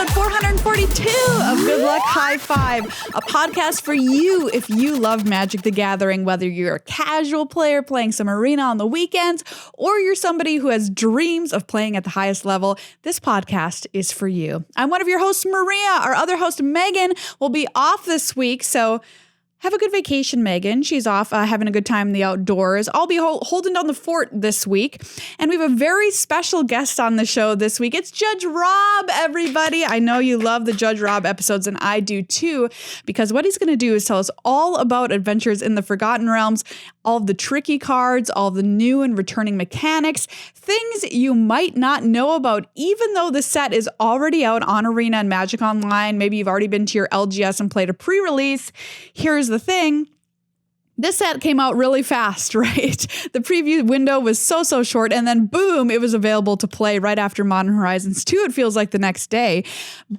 episode 442 of Good Luck High Five, a podcast for you if you love Magic the Gathering, whether you're a casual player playing some arena on the weekends, or you're somebody who has dreams of playing at the highest level. This podcast is for you. I'm one of your hosts, Maria. Our other host, Megan, will be off this week, so have a good vacation, Megan. She's off having a good time in the outdoors. I'll be holding down the fort this week. And we have a very special guest on the show this week. It's Judge Rob, everybody. I know you love the Judge Rob episodes, and I do too, because what he's going to do is tell us all about Adventures in the Forgotten Realms, all of the tricky cards, all of the new and returning mechanics, things you might not know about, even though the set is already out on Arena and Magic Online. Maybe you've already been to your LGS and played a pre-release. Here's the thing. This set came out really fast, right? The preview window was so short, and then boom, it was available to play right after Modern Horizons 2. It feels like the next day.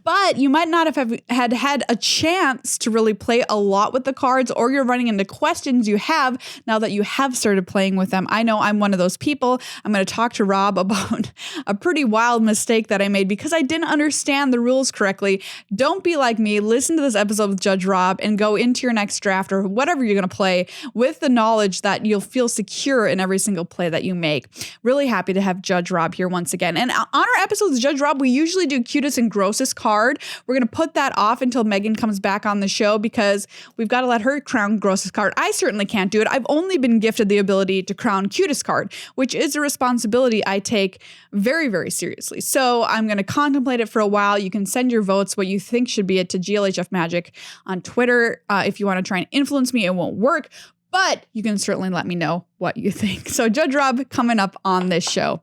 But you might not have had a chance to really play a lot with the cards, or you're running into questions you have now that you have started playing with them. I know I'm one of those people. I'm going to talk to Rob about a pretty wild mistake that I made because I didn't understand the rules correctly. Don't be like me. Listen to this episode with Judge Rob and go into your next draft or whatever you're going to play with the knowledge that you'll feel secure in every single play that you make. Really happy to have Judge Rob here once again. And on our episodes with Judge Rob, we usually do cutest and grossest card. We're going to put that off until Megan comes back on the show because we've got to let her crown grossest card. I certainly can't do it. I've only been gifted the ability to crown cutest card, which is a responsibility I take very, very seriously. So I'm going to contemplate it for a while. You can send your votes, what you think should be it, to glhf magic on Twitter. If you want to try and influence me, it won't work. But you can certainly let me know what you think. So Judge Rob coming up on this show.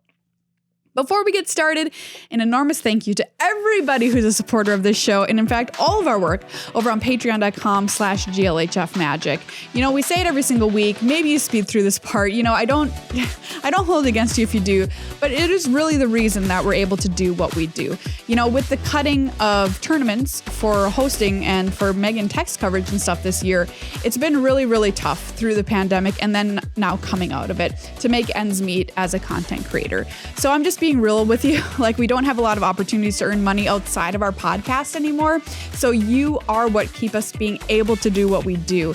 Before we get started, an enormous thank you to everybody who's a supporter of this show, and in fact, all of our work over on patreon.com/glhfmagic. You know, we say it every single week. Maybe you speed through this part. You know, I don't hold it against you if you do, but it is really the reason that we're able to do what we do. You know, with the cutting of tournaments for hosting and for Megan text coverage and stuff this year, it's been really, really tough through the pandemic and then now coming out of it to make ends meet as a content creator. So I'm just being real with you. Like, we don't have a lot of opportunities to earn money outside of our podcast anymore. So you are what keep us being able to do what we do.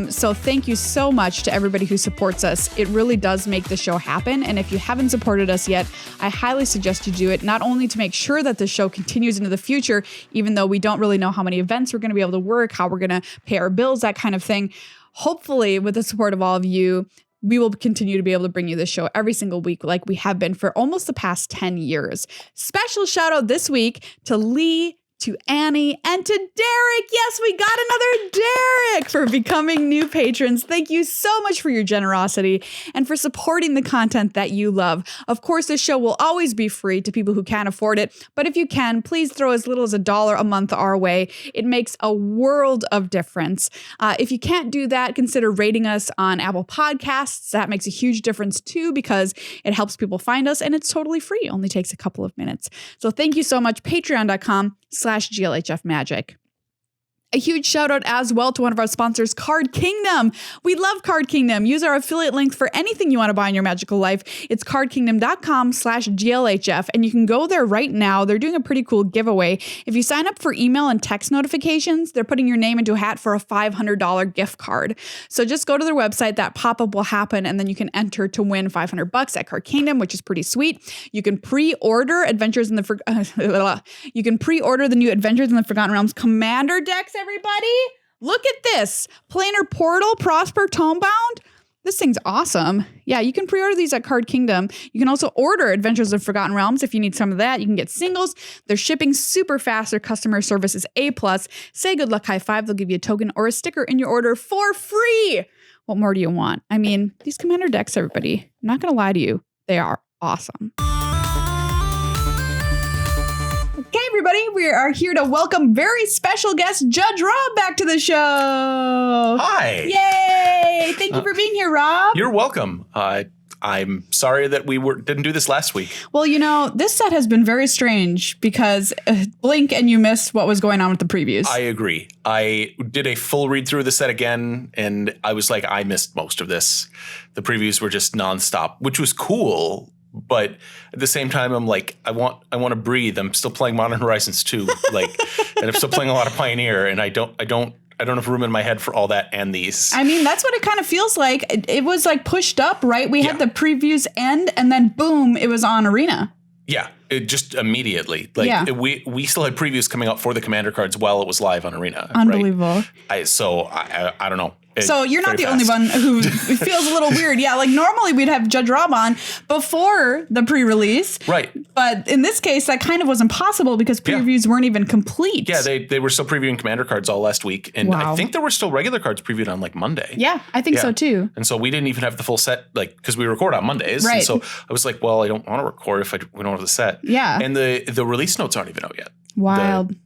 So thank you so much to everybody who supports us. It really does make the show happen. And if you haven't supported us yet, I highly suggest you do it, not only to make sure that the show continues into the future, even though we don't really know how many events we're going to be able to work, how we're going to pay our bills, that kind of thing. Hopefully, with the support of all of you, we will continue to be able to bring you this show every single week like we have been for almost the past 10 years. Special shout out this week to Lee, to Annie, and to Derek. Yes, we got another Derek for becoming new patrons. Thank you so much for your generosity and for supporting the content that you love. Of course, this show will always be free to people who can't afford it, but if you can, please throw as little as $1 a month our way. It makes a world of difference. If you can't do that, consider rating us on Apple Podcasts. That makes a huge difference too, because it helps people find us and it's totally free. It only takes a couple of minutes. So thank you so much. Patreon.com/glhf magic. A huge shout out as well to one of our sponsors, Card Kingdom. We love Card Kingdom. Use our affiliate link for anything you want to buy in your magical life. It's cardkingdom.com/glhf, and you can go there right now. They're doing a pretty cool giveaway. If you sign up for email and text notifications, they're putting your name into a hat for a $500 gift card. So just go to their website. That pop-up will happen, and then you can enter to win $500 at Card Kingdom, which is pretty sweet. You can pre-order you can pre-order the new Adventures in the Forgotten Realms Commander decks, everybody. Look at this. Planar Portal, Prosper, Tomebound. This thing's awesome. Yeah, you can pre-order these at Card Kingdom. You can also order Adventures of Forgotten Realms if you need some of that. You can get singles. They're shipping super fast. Their customer service is A+. Say Good Luck High Five. They'll give you a token or a sticker in your order for free. What more do you want? I mean, these Commander decks, everybody, I'm not going to lie to you. They are awesome. Okay, everybody, we are here to welcome very special guest Judge Rob back to the show. Hi. Yay. Thank you for being here, Rob. You're welcome. I'm sorry that we didn't do this last week. Well, you know, this set has been very strange because blink and you miss what was going on with the previews. I agree. I did a full read through of the set again, and I was like, I missed most of this. The previews were just nonstop, which was cool. But at the same time, I'm like, I want to breathe. I'm still playing Modern Horizons 2, like, and I'm still playing a lot of Pioneer, and I don't have room in my head for all that and these. I mean, that's what it kind of feels like. It was like pushed up, right? We had the previews end, and then boom, it was on Arena. Yeah, it just immediately. Like we still had previews coming out for the Commander cards while it was live on Arena. Unbelievable. Right? I don't know. So you're not the only one who feels a little weird. Yeah, like normally we'd have Judge Rob on before the pre-release. Right. But in this case, that kind of was impossible because previews weren't even complete. Yeah, they were still previewing Commander cards all last week. And I think there were still regular cards previewed on like Monday. Yeah, I think so too. And so we didn't even have the full set, like, because we record on Mondays. Right. And so I was like, well, I don't want to record if we don't have the set. Yeah. And the release notes aren't even out yet. Wild.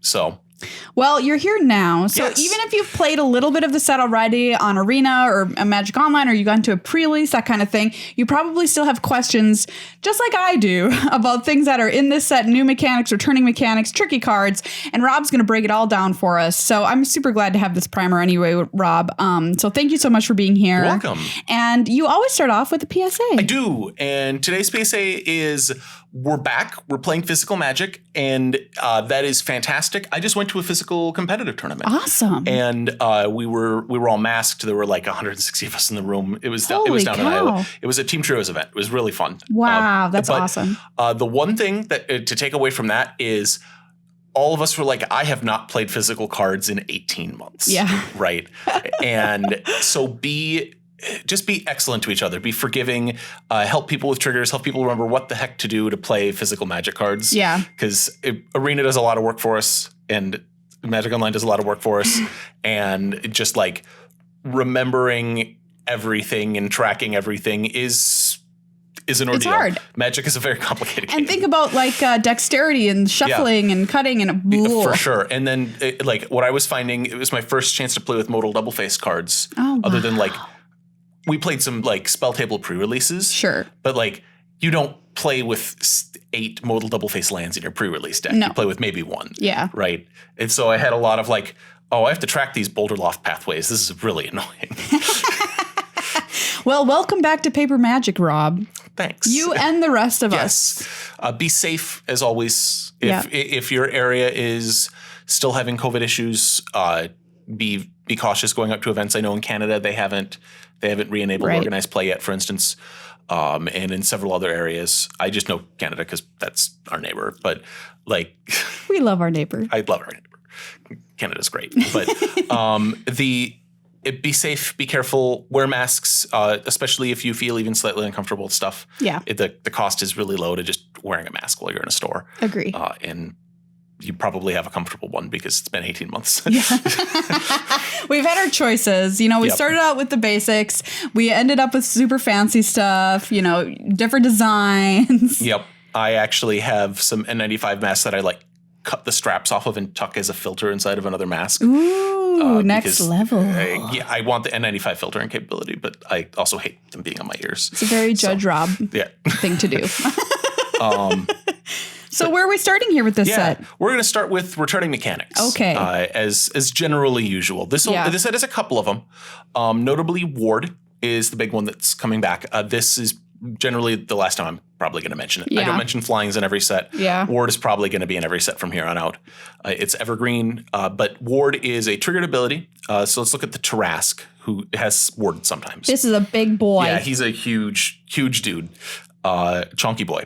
Well, you're here now. So even if you've played a little bit of the set already on Arena or a Magic Online, or you got into a pre-release, that kind of thing, you probably still have questions, just like I do, about things that are in this set, new mechanics, returning mechanics, tricky cards, and Rob's going to break it all down for us. So I'm super glad to have this primer anyway, Rob. So thank you so much for being here. You're welcome. And you always start off with a PSA. I do. And today's PSA is... we're back. We're playing physical Magic, and that is fantastic. I just went to a physical competitive tournament. Awesome. And we were all masked. There were like 160 of us in the room. It was down in Iowa. It was a Team Trios event. It was really fun. Wow, that's awesome. The one thing that to take away from that is all of us were like, I have not played physical cards in 18 months. Yeah. Right. And so just be excellent to each other. Be forgiving. Help people with triggers. Help people remember what the heck to do to play physical Magic cards. Yeah. Because Arena does a lot of work for us, and Magic Online does a lot of work for us. And just like remembering everything and tracking everything is an ordeal. It's hard. Magic is a very complicated game. And think about like dexterity and shuffling and cutting and for sure. And then like what I was finding, it was my first chance to play with modal double face cards. Oh, other than like we played some like spell table pre-releases. Sure. But like you don't play with 8 modal double face lands in your pre-release deck. No. You play with maybe 1. Yeah. Right. And so I had a lot of like, oh, I have to track these Boulder Loft pathways. This is really annoying. Well, welcome back to Paper Magic, Rob. Thanks. You and the rest of us. Be safe as always. If your area is still having COVID issues, be cautious going up to events. I know in Canada they haven't re-enabled organized play yet, for instance, and in several other areas. I just know Canada because that's our neighbor. But like, we love our neighbor. I love our neighbor. Canada's great, but be safe, be careful, wear masks, especially if you feel even slightly uncomfortable with stuff. Yeah. The cost is really low to just wearing a mask while you're in a store. Agree. And you probably have a comfortable one because it's been 18 months. Yeah. We've had our choices. You know, we started out with the basics. We ended up with super fancy stuff, you know, different designs. Yep. I actually have some N95 masks that I like cut the straps off of and tuck as a filter inside of another mask. Ooh, next level. I want the N95 filtering capability, but I also hate them being on my ears. It's a very Judge Rob thing to do. So where are we starting here with this set? We're going to start with returning mechanics. Okay. As generally usual. This set has a couple of them. Notably, Ward is the big one that's coming back. This is generally the last time I'm probably going to mention it. I don't mention flyings in every set. Yeah. Ward is probably going to be in every set from here on out. It's evergreen, but Ward is a triggered ability. So let's look at the Tarask, who has Ward sometimes. This is a big boy. Yeah, he's a huge dude. Chonky boy.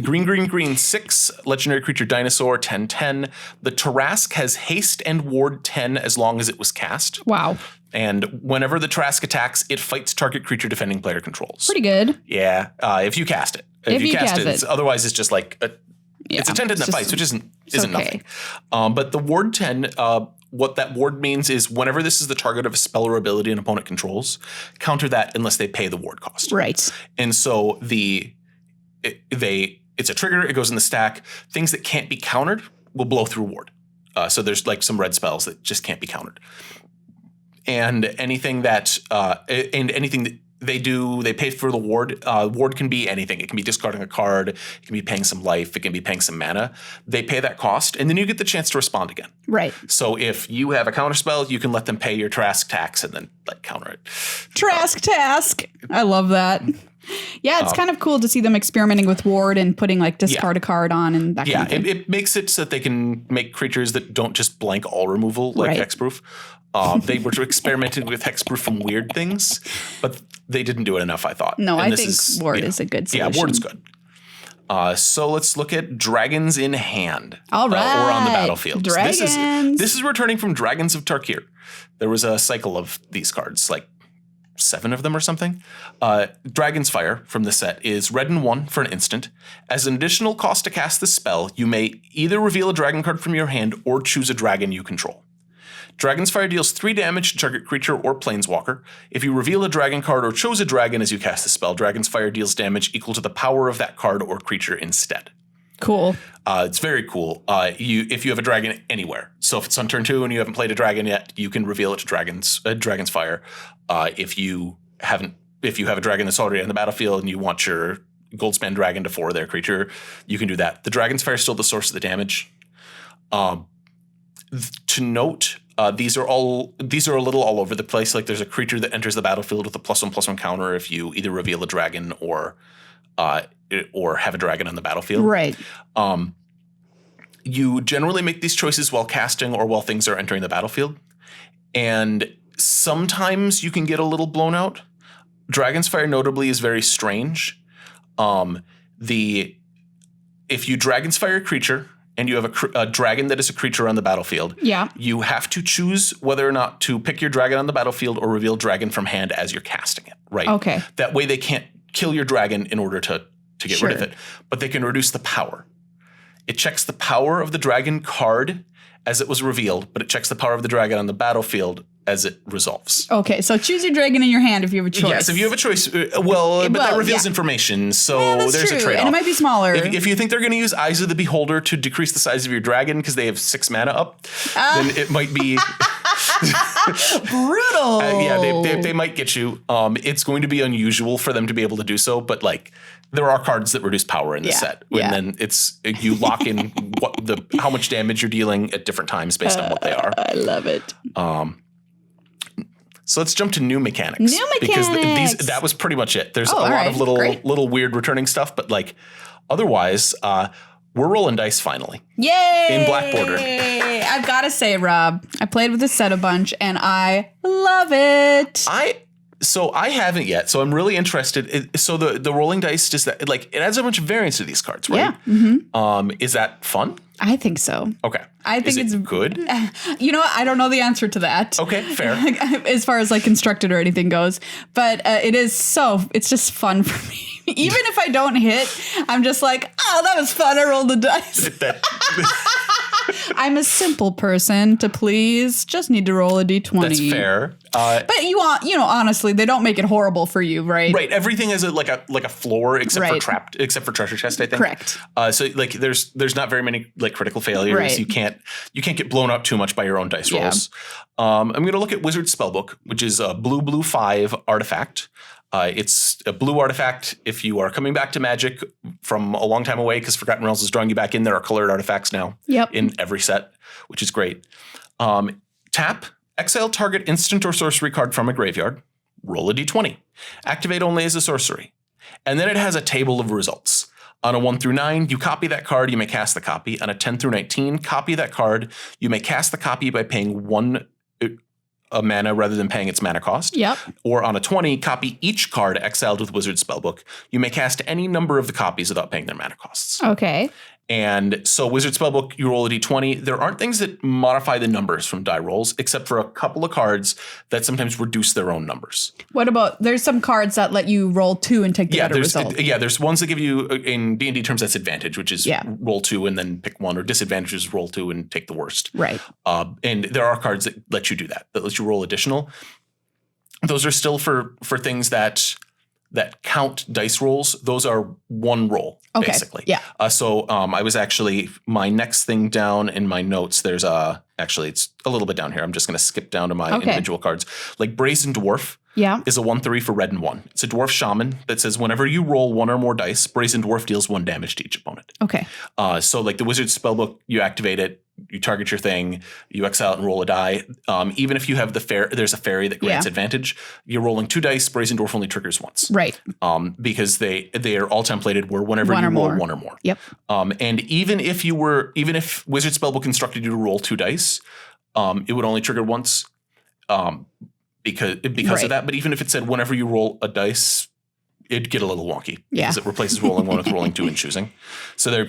Green, 6, legendary creature dinosaur, 10/10. The Tarask has haste and ward 10 as long as it was cast. Wow. And whenever the Tarask attacks, it fights target creature defending player controls. Pretty good. Yeah, if you cast it. If you cast it. Otherwise, it's just like it's a 10 that fights, which isn't nothing. But the ward 10, what that ward means is whenever this is the target of a spell or ability an opponent controls, counter that unless they pay the ward cost. Right. And so it's a trigger. It goes in the stack. Things that can't be countered will blow through ward. So there's like some red spells that just can't be countered. And anything that they do, they pay for the ward. Ward can be anything. It can be discarding a card. It can be paying some life. It can be paying some mana. They pay that cost, and then you get the chance to respond again. Right. So if you have a counter spell, you can let them pay your Trask tax and then like counter it. Trask task. I love that. Yeah, it's kind of cool to see them experimenting with Ward and putting like discard a card on and that kind of thing. It makes it so that they can make creatures that don't just blank all removal like Hexproof. They were experimenting with Hexproof from weird things, but they didn't do it enough, I thought. No, I think Ward is a good solution. Yeah, Ward is good. So let's look at Dragons in Hand. All right. Or on the battlefield. Dragons. This is returning from Dragons of Tarkir. There was a cycle of these cards, like 7 of them or something. Dragon's Fire from the set is red and 1 for an instant. As an additional cost to cast the spell, you may either reveal a dragon card from your hand or choose a dragon you control. Dragon's Fire deals 3 damage to target creature or planeswalker. If you reveal a dragon card or chose a dragon as you cast the spell, Dragon's Fire deals damage equal to the power of that card or creature instead. Cool. It's very cool. If you have a dragon anywhere, so if it's on turn 2 and you haven't played a dragon yet, you can reveal it to Dragon's Fire. If you have a dragon that's already on the battlefield and you want your Goldspan dragon to 4 their creature, you can do that. The Dragon's Fire is still the source of the damage. To note, these are a little all over the place. Like there's a creature that enters the battlefield with a +1/+1 counter if you either reveal a dragon or have a dragon on the battlefield. Right. You generally make these choices while casting or while things are entering the battlefield. And sometimes you can get a little blown out. Dragon's Fire notably is very strange. If you Dragon's Fire a creature and you have a dragon that is a creature on the battlefield, you have to choose whether or not to pick your dragon on the battlefield or reveal dragon from hand as you're casting it, right? Okay. That way they can't kill your dragon in order to get rid of it, but they can reduce the power. It checks the power of the dragon card as it was revealed, but it checks the power of the dragon on the battlefield as it resolves. Okay, so choose your dragon in your hand if you have a choice. Yes, if you have a choice. But that reveals information, so there's a trade-off. And it might be smaller. If you think they're going to use Eyes of the Beholder to decrease the size of your dragon because they have 6 mana up, then it might be... brutal. They might get you. It's going to be unusual for them to be able to do so, but like there are cards that reduce power in the set, and then you lock in how much damage you're dealing at different times based on what they are. I love it. So let's jump to new mechanics. Because that was pretty much it. There's a lot of little weird returning stuff, but like otherwise, we're rolling dice finally. Yay! In Black Border. I've got to say, Rob, I played with this set a bunch and I love it. I haven't yet, so I'm really interested. So the rolling dice, does that like it adds a bunch of variance to these cards, right? Yeah. Mm-hmm. Is that fun? I think so. Okay. I think it's good. You know what? I don't know the answer to that. Okay, fair. As far as like constructed or anything goes, but it's just fun for me. Even if I don't hit, I'm just like, oh, that was fun. I rolled the dice. I'm a simple person to please. Just need to roll a d20. That's fair. But honestly, they don't make it horrible for you, right? Right. Everything has like a floor except for treasure chest, I think. Correct. So like there's not very many like critical failures. Right. You can't get blown up too much by your own dice rolls. I'm going to look at Wizard Spellbook, which is a blue 5 artifact. It's a blue artifact. If you are coming back to Magic from a long time away because Forgotten Realms is drawing you back in, there are colored artifacts now in every set, which is great. Tap, exile target instant or sorcery card from a graveyard, roll a d20. Activate only as a sorcery. And then it has a table of results. On a 1 through 9, you copy that card, you may cast the copy. On a 10 through 19, copy that card. You may cast the copy by paying 1 a mana rather than paying its mana cost. Yep. Or on a 20, copy each card exiled with Wizard Spellbook. You may cast any number of the copies without paying their mana costs. Okay. And so Wizard Spellbook, you roll a d20. There aren't things that modify the numbers from die rolls, except for a couple of cards that sometimes reduce their own numbers. What about, there's some cards that let you roll 2 and take the better result. Yeah, there's ones that give you, in D&D terms, that's advantage, which is roll 2 and then pick 1, or disadvantage is roll 2 and take the worst. Right. And there are cards that let you do that let you roll additional. Those are still for things that count dice rolls. Those are 1 roll, basically. Yeah. So I was actually, my next thing down in my notes, there's actually it's a little bit down here. I'm just going to skip down to my individual cards. Like Brazen Dwarf is a 1/3 for red and 1. It's a dwarf shaman that says whenever you roll 1 or more dice, Brazen Dwarf deals 1 damage to each opponent. Okay. So like the Wizard Spellbook, you activate it. you target your thing, you exile it and roll a die. Even if you have there's a fairy that grants advantage, you're rolling 2 dice. Brazen Dwarf only triggers once. Right. Because they are all templated where whenever you roll 1 or more. Yep. And even if Wizard Spellbook instructed you to roll 2 dice, it would only trigger once. Because of that. But even if it said whenever you roll a dice, it'd get a little wonky because it replaces rolling 1 with rolling 2 and choosing. So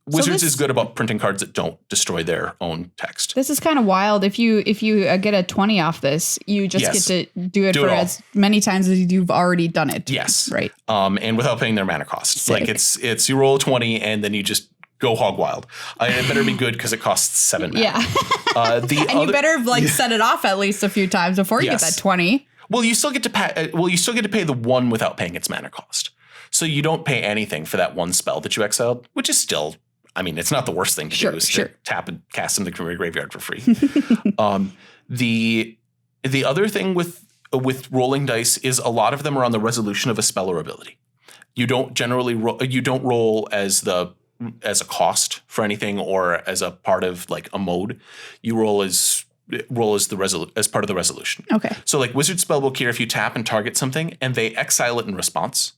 Wizards is good about printing cards that don't destroy their own text. This is kind of wild. If you get a 20 off this, you just get to do it for as many times as you've already done it. Yes. Right. And without paying their mana cost. Sick. Like it's you roll a 20 and then you just go hog wild. It better be good because it costs 7 mana. Yeah. You better set it off at least a few times before you get that 20. Well, you still get to pay the 1 without paying its mana cost. So you don't pay anything for that 1 spell that you exiled, which is still, it's not the worst thing to do is to tap and cast into the graveyard for free. The other thing with rolling dice is a lot of them are on the resolution of a spell or ability. You don't generally roll as a cost for anything or as a part of a mode. You roll as part of the resolution. Okay. So Wizard Spellbook here, if you tap and target something and they exile it in response,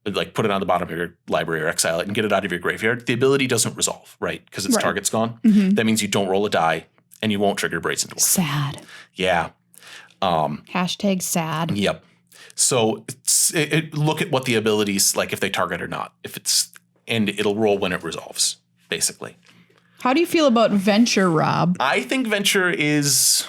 put it on the bottom of your library or exile it and get it out of your graveyard, the ability doesn't resolve, right? Because its target's gone. Mm-hmm. That means you don't roll a die and you won't trigger Brazen Dwarf. Sad. Yeah. Hashtag sad. Yep. So look at what the ability's if they target or not. And it'll roll when it resolves, basically. How do you feel about Venture, Rob? I think Venture is...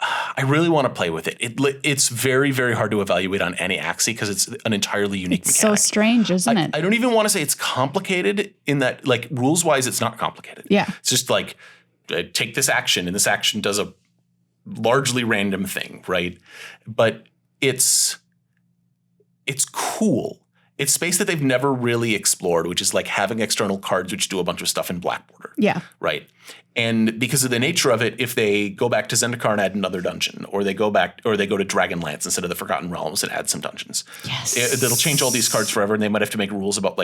I really want to play with it. It's very, very hard to evaluate on any axis because it's an entirely unique mechanic. So strange, isn't it? I don't even want to say it's complicated in that, rules-wise, it's not complicated. Yeah. It's just take this action, and this action does a largely random thing, right? But it's cool. It's space that they've never really explored, which is having external cards which do a bunch of stuff in black border. Yeah. Right. And because of the nature of it, if they go back to Zendikar and add another dungeon, or they go to Dragonlance instead of the Forgotten Realms and add some dungeons, it'll change all these cards forever, and they might have to make rules about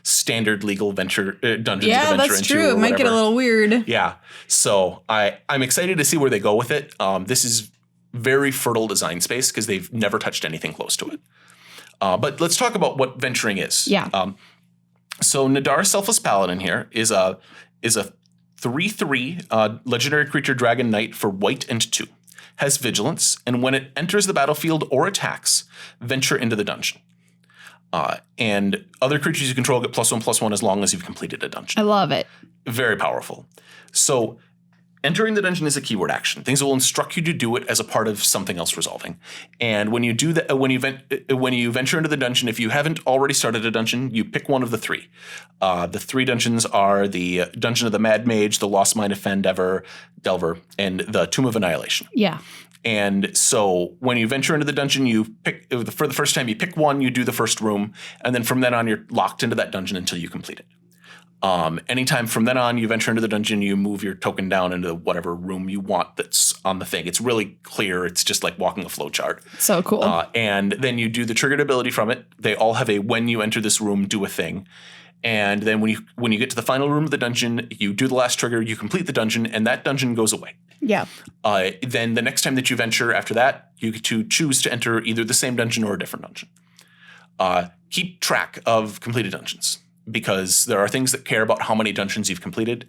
standard legal venture dungeons. Yeah, to venture that's into true. It might get a little weird. Yeah. So I'm excited to see where they go with it. This is very fertile design space because they've never touched anything close to it. But let's talk about what venturing is. Yeah. So Nadar Selfless Paladin here is a 3/3 legendary creature dragon knight for white and 2. Has vigilance, and when it enters the battlefield or attacks, venture into the dungeon. And other creatures you control get +1/+1 as long as you've completed a dungeon. I love it. Very powerful. So entering the dungeon is a keyword action. Things will instruct you to do it as a part of something else resolving. And when you do that, when you venture into the dungeon, if you haven't already started a dungeon, you pick one of the 3. The 3 dungeons are the Dungeon of the Mad Mage, the Lost Mine of Delver, and the Tomb of Annihilation. Yeah. And so when you venture into the dungeon, for the first time, you pick one, you do the first room, and then from then on, you're locked into that dungeon until you complete it. Anytime from then on you venture into the dungeon, you move your token down into whatever room you want that's on the thing. It's really clear. It's just like walking a flowchart. So cool. And then you do the triggered ability from it. They all have a when you enter this room, do a thing. And then when you get to the final room of the dungeon, you do the last trigger, you complete the dungeon, and that dungeon goes away. Yeah. Then the next time that you venture after that, you get to choose to enter either the same dungeon or a different dungeon. Keep track of completed dungeons, because there are things that care about how many dungeons you've completed.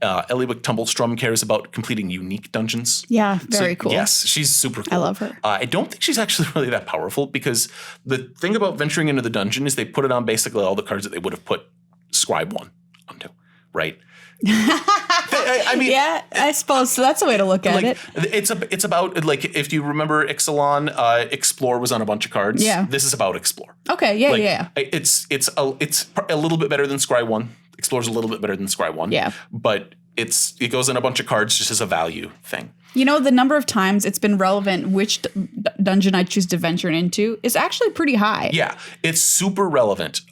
Eliwick Tumblestrum cares about completing unique dungeons. Yeah, very cool. Yes, she's super cool. I love her. I don't think she's actually really that powerful, because the thing about venturing into the dungeon is they put it on basically all the cards that they would have put Scribe 1 onto, right? I mean, yeah, I suppose so. That's a way to look at it. It's about if you remember Ixalan, Explore was on a bunch of cards. Yeah, this is about Explore. Okay, yeah. It's a little bit better than Scry 1. Explore's a little bit better than Scry 1. Yeah, but it goes in a bunch of cards just as a value thing. You know, the number of times it's been relevant which dungeon I choose to venture into is actually pretty high. Yeah, it's super relevant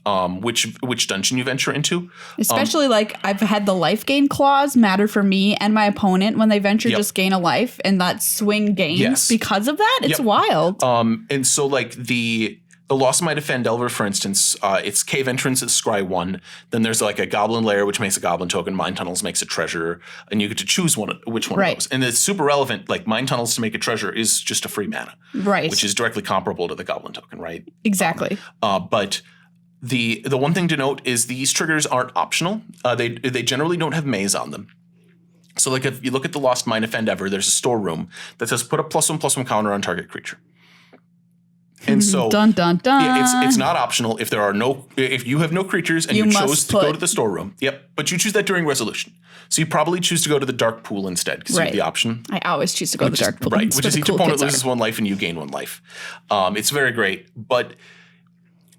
which dungeon you venture into. Especially I've had the life gain clause matter for me and my opponent when they venture just gain a life, and that swing gains because of that. It's wild. And so The Lost Might of Phandelver, for instance, it's Cave Entrance is Scry 1. Then there's like a Goblin Lair, which makes a Goblin token. Mine Tunnels makes a treasure. And you get to choose which one of those. And it's super relevant. Like Mine Tunnels to make a treasure is just a free mana. Right. Which is directly comparable to the Goblin token, right? Exactly. But the one thing to note is these triggers aren't optional. They generally don't have maze on them. So like if you look at the Lost Mine of Phandelver, there's a storeroom that says put a +1/+1 counter on target creature. And so dun, dun, dun. Yeah, it's not optional if you have no creatures and you chose to go to the storeroom. Yep. But you choose that during resolution. So you probably choose to go to the dark pool instead because you have the option. I always choose to go to the dark pool. Right. Which is each opponent loses 1 life and you gain 1 life. It's very great. But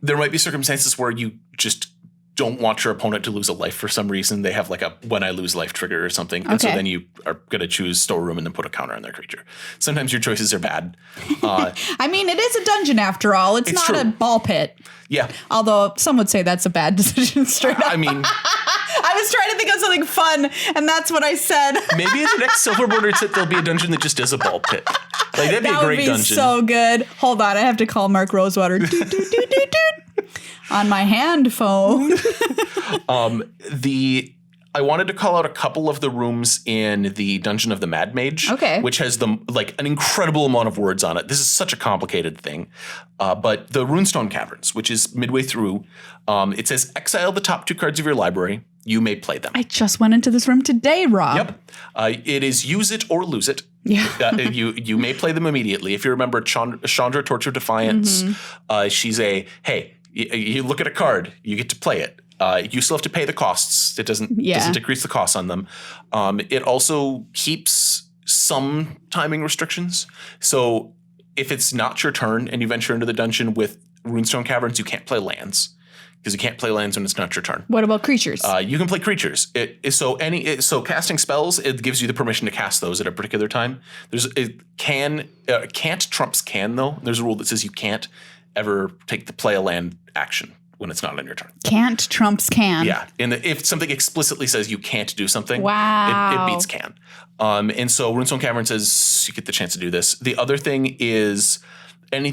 there might be circumstances where you just don't want your opponent to lose a life for some reason. They have like a when I lose life trigger or something. And so then you are going to choose storeroom and then put a counter on their creature. Sometimes your choices are bad. I mean, it is a dungeon after all. It's not a ball pit. Yeah. Although some would say that's a bad decision straight up. I mean, I was trying to think of something fun, and that's what I said. Maybe in the next Silver Bordered set, there'll be a dungeon that just is a ball pit. Like, that'd be a great dungeon. That would be so good. Hold on, I have to call Mark Rosewater. On my hand phone. I wanted to call out a couple of the rooms in the Dungeon of the Mad Mage, which has an incredible amount of words on it. This is such a complicated thing. But the Runestone Caverns, which is midway through, it says exile the top 2 cards of your library. You may play them. I just went into this room today, Rob. Yep. It is use it or lose it. Yeah. You may play them immediately. If you remember Chandra, Torch of Defiance, she's you look at a card, you get to play it. You still have to pay the costs. It doesn't decrease the costs on them. It also keeps some timing restrictions. So if it's not your turn and you venture into the dungeon with Runestone Caverns, you can't play lands because you can't play lands when it's not your turn. What about creatures? You can play creatures. So casting spells, it gives you the permission to cast those at a particular time. Can't trumps can though. There's a rule that says you can't ever take the play a land action when it's not on your turn. Can't trumps can. Yeah. If something explicitly says you can't do something, wow. it beats can. And so Runestone Cavern says you get the chance to do this. The other thing is any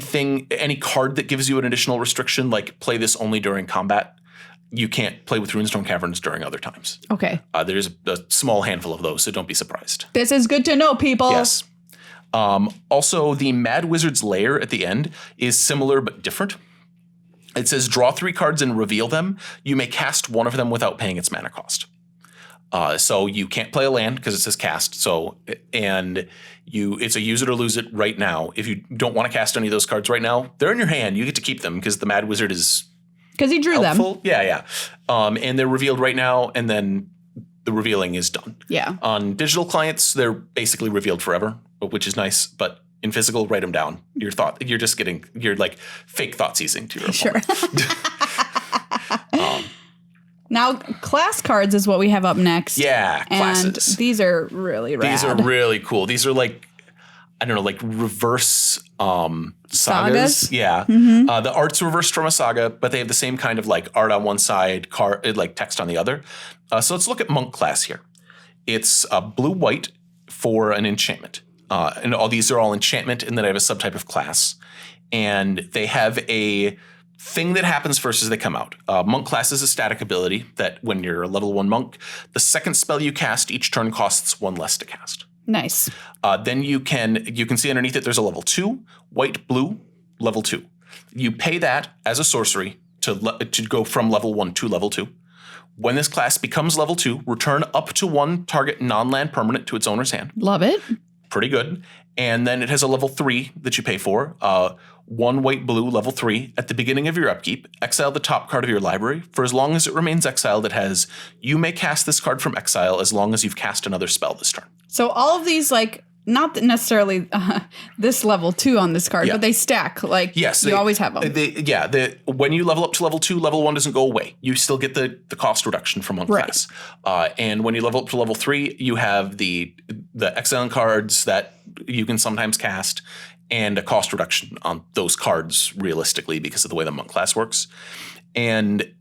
card that gives you an additional restriction, like play this only during combat, you can't play with Runestone Caverns during other times. Okay. There's a small handful of those, so don't be surprised. This is good to know, people. Yes. Also, the Mad Wizard's Lair at the end is similar but different. It says draw 3 cards and reveal them. You may cast one of them without paying its mana cost. So you can't play a land because it says cast. It's a use it or lose it right now. If you don't want to cast any of those cards right now, they're in your hand. You get to keep them because the Mad Wizard is because he drew helpful. them. Yeah. And they're revealed right now, and then the revealing is done. Yeah. On digital clients, they're basically revealed forever, which is nice. But in physical, write them down. You're like fake thought seizing to your opponent. Sure. Now, class cards is what we have up next. Yeah, classes. And these are really rad. These are really cool. These are like reverse sagas. Yeah. Mm-hmm. The art's reversed from a saga, but they have the same kind of like art on one side, like text on the other. So let's look at monk class here. It's blue-white for an enchantment. And all these are all enchantment, and then I have a subtype of class. And they have a thing that happens first as they come out. Monk class is a static ability that when you're a level 1 monk, the second spell you cast each turn costs 1 less to cast. Nice. Then you can see underneath it there's a level 2, white, blue, level 2. You pay that as a sorcery to go from level 1 to level 2. When this class becomes level 2, return up to 1 target non-land permanent to its owner's hand. Love it. Pretty good. And then it has a level 3 that you pay for. 1 white, blue, level 3. At the beginning of your upkeep, exile the top card of your library. For as long as it remains exiled, it has, you may cast this card from exile as long as you've cast another spell this turn. So all of these, not necessarily this level 2 on this card, but they stack. You always have them. When you level up to level 2, level 1 doesn't go away. You still get the cost reduction from one class. And when you level up to level 3, you have the exiling cards that you can sometimes cast and a cost reduction on those cards realistically because of the way the monk class works. And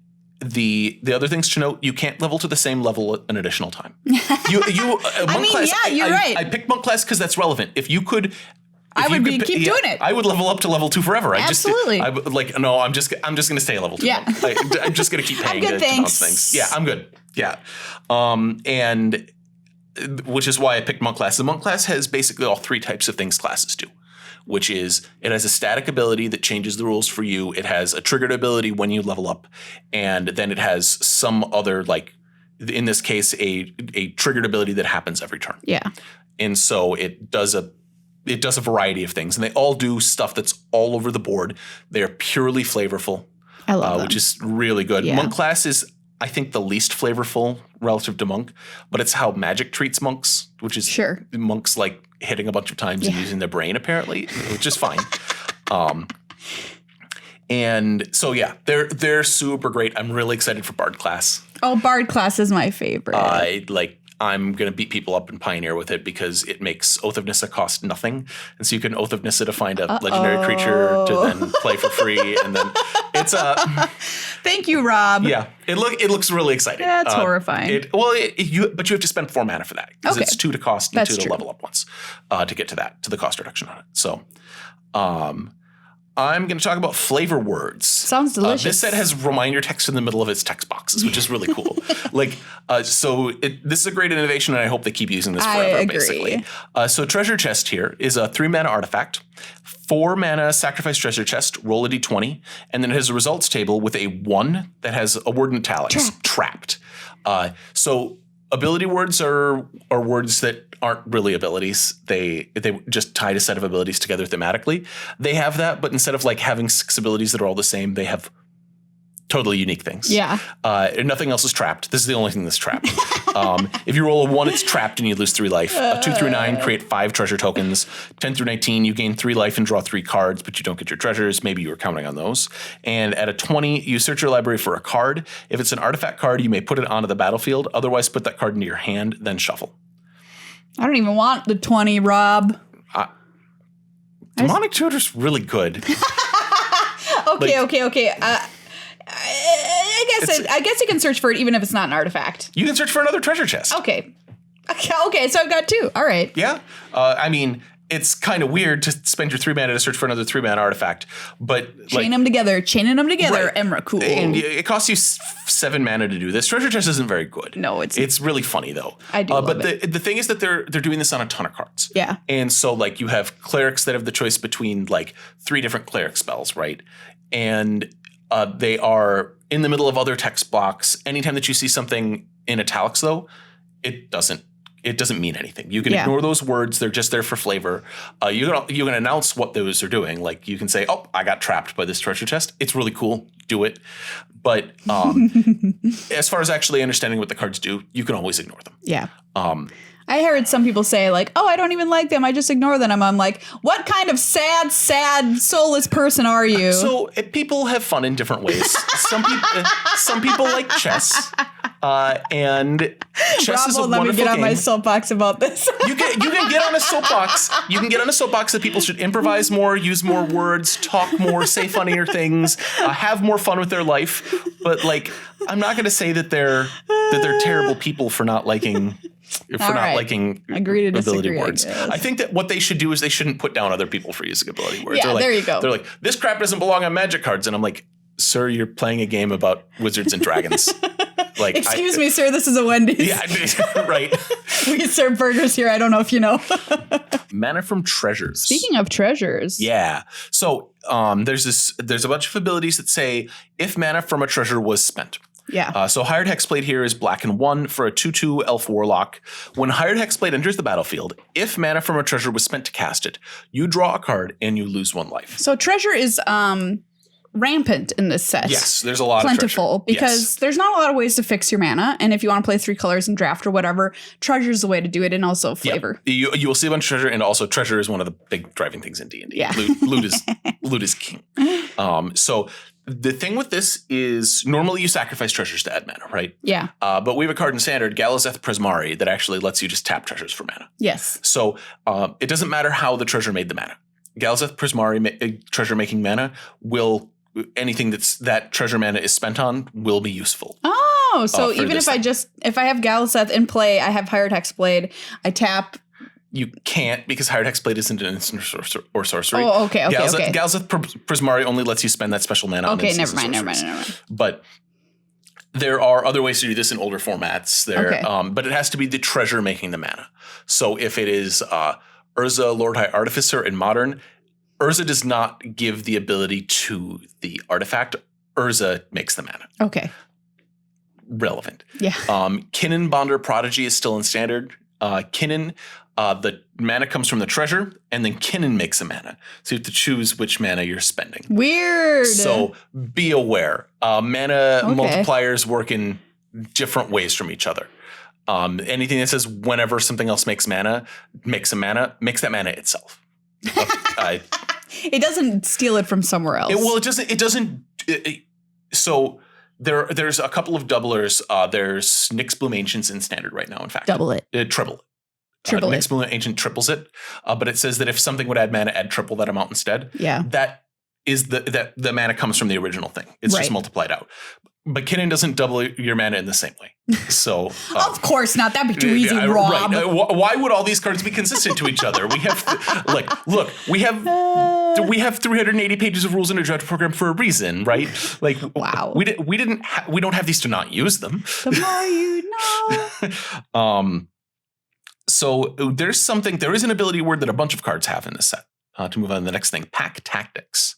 the other things to note, you can't level to the same level an additional time. Monk class, you're right. I picked monk class because that's relevant. If you could I would keep doing it. I would level up to level 2 forever. Absolutely. I'm just going to stay at level 2. Yeah. I'm just going to keep paying to bounce things. Yeah, I'm good. Yeah. And which is why I picked monk class. The monk class has basically all 3 types of things classes do, which is it has a static ability that changes the rules for you. It has a triggered ability when you level up, and then it has some other, like in this case, a triggered ability that happens every turn. Yeah. And so it does a variety of things, and they all do stuff that's all over the board. They're purely flavorful. I love them. Which is really good. Yeah. Monk class is, I think, the least flavorful relative to monk, but it's how Magic treats monks, which is monks like hitting a bunch of times and using their brain apparently, which is fine. And so they're super great. I'm really excited for Bard class. Oh, Bard class is my favorite. I'm going to beat people up in Pioneer with it because it makes Oath of Nissa cost nothing. And so you can Oath of Nissa to find a legendary creature to then play for free. And then it's Thank you, Rob. Yeah. It looks really exciting. That's horrifying. But you have to spend 4 mana for that. Because it's 2 to cost and 2 to level up once to get to the cost reduction on it. So I'm going to talk about flavor words. Sounds delicious. This set has reminder text in the middle of its text boxes, which is really cool. This is a great innovation, and I hope they keep using this forever, I agree. basically. So Treasure Chest here is a 3 mana artifact, 4 mana sacrifice treasure chest, roll a d20, and then it has a results table with a 1 that has a word in italics, trapped. So ability words are words that aren't really abilities. They just tied a set of abilities together thematically. They have that, but instead of like having 6 abilities that are all the same, they have totally unique things. Yeah. Nothing else is trapped. This is the only thing that's trapped. If you roll a 1, it's trapped and you lose 3 life. 2 through 9 create 5 treasure tokens. 10 through 19, you gain 3 life and draw 3 cards, but you don't get your treasures. Maybe you were counting on those. And at a 20, you search your library for a card. If it's an artifact card, you may put it onto the battlefield. Otherwise, put that card into your hand, then shuffle. I don't even want the 20, Rob. Demonic Tutor's really good. Okay. I guess you can search for it even if it's not an artifact. You can search for another treasure chest. Okay, so I've got 2. All right. Yeah. It's kind of weird to spend your 3 mana to search for another 3 mana artifact, but chaining them together, right. Emrakul. And it costs you 7 mana to do this. Treasure chest isn't very good. No, it's really funny though. I do love but the thing is that they're doing this on a ton of cards. Yeah. And so like you have clerics that have the choice between like 3 different cleric spells, right? And they are in the middle of other text blocks. Anytime that you see something in italics though, it doesn't mean anything. You can ignore those words. They're just there for flavor. You can announce what those are doing. Like you can say, oh, I got trapped by this treasure chest. It's really cool. Do it. But as far as actually understanding what the cards do, you can always ignore them. Yeah. I heard some people say like, oh, I don't even like them. I just ignore them. I'm like, what kind of sad, soulless person are you? So people have fun in different ways. Some people like chess. And chess is a wonderful game. Let me get on my soapbox about this. You can get on a soapbox. You can get on a soapbox that people should improvise more, use more words, talk more, say funnier things, have more fun with their life. But like, I'm not going to say that they're terrible people for not liking Agree to ability disagree, words. I think that what they should do is they shouldn't put down other people for using ability words. Yeah, there you go. They're like, this crap doesn't belong on Magic cards, and I'm like, sir, you're playing a game about wizards and dragons. Like, excuse me, sir, this is a Wendy's. Yeah, right. We serve burgers here. I don't know if you know. Mana from treasures. Speaking of treasures. Yeah. So there's a bunch of abilities that say if mana from a treasure was spent. Yeah. So Hired Hexblade here is black and 1 for a 2/2 elf warlock. When Hired Hexblade enters the battlefield, if mana from a treasure was spent to cast it, you draw a card and you lose 1 life. So treasure is rampant in this set. Yes, there's a lot plentiful of treasure. Because there's not a lot of ways to fix your mana, and if you want to play 3 colors in draft or whatever, treasure is the way to do it, and also flavor. Yeah. You will see a bunch of treasure, and also treasure is one of the big driving things in D&D. Yeah. Loot is king. So the thing with this is normally you sacrifice treasures to add mana, right? Yeah. But we have a card in standard, glhf Prismario, that actually lets you just tap treasures for mana. Yes. So it doesn't matter how the treasure made the mana. glhf Prismario treasure making mana will anything that treasure mana is spent on will be useful. Oh, so even if I have Galseth in play, I have Hired Hexblade, I tap You can't because Hired Hexblade isn't an instant or sorcery. Oh, okay. Galzeth Prismario only lets you spend that special mana on instants and never sorceries. mind. But there are other ways to do this in older formats. But it has to be the treasure making the mana. So if it is Urza, Lord High Artificer in Modern, Urza does not give the ability to the artifact. Urza makes the mana. Okay. Relevant. Yeah. Cannonbander Prodigy is still in Standard. Kinnan, the mana comes from the treasure, and then Kinnan makes a mana. So you have to choose which mana you're spending. Weird. So be aware. Mana multipliers work in different ways from each other. Anything that says whenever something else makes that mana itself. It doesn't steal it from somewhere else. It doesn't. So there's a couple of doublers. There's Nyx Bloom Ancients in Standard right now. In fact, double it. Triple it. Nyx Bloom Ancient triples it, but it says that if something would add mana, add triple that amount instead. Yeah. That is the mana comes from the original thing. It's just multiplied out. But Kinnan doesn't double your mana in the same way. So of course not. That'd be too easy, Rob. Right. Why would all these cards be consistent to each other? We have we have 380 pages of rules in a draft program for a reason, right? Like, wow. We don't have these to not use them. The more you know. So there is an ability word that a bunch of cards have in this set. To move on to the next thing, Pack Tactics.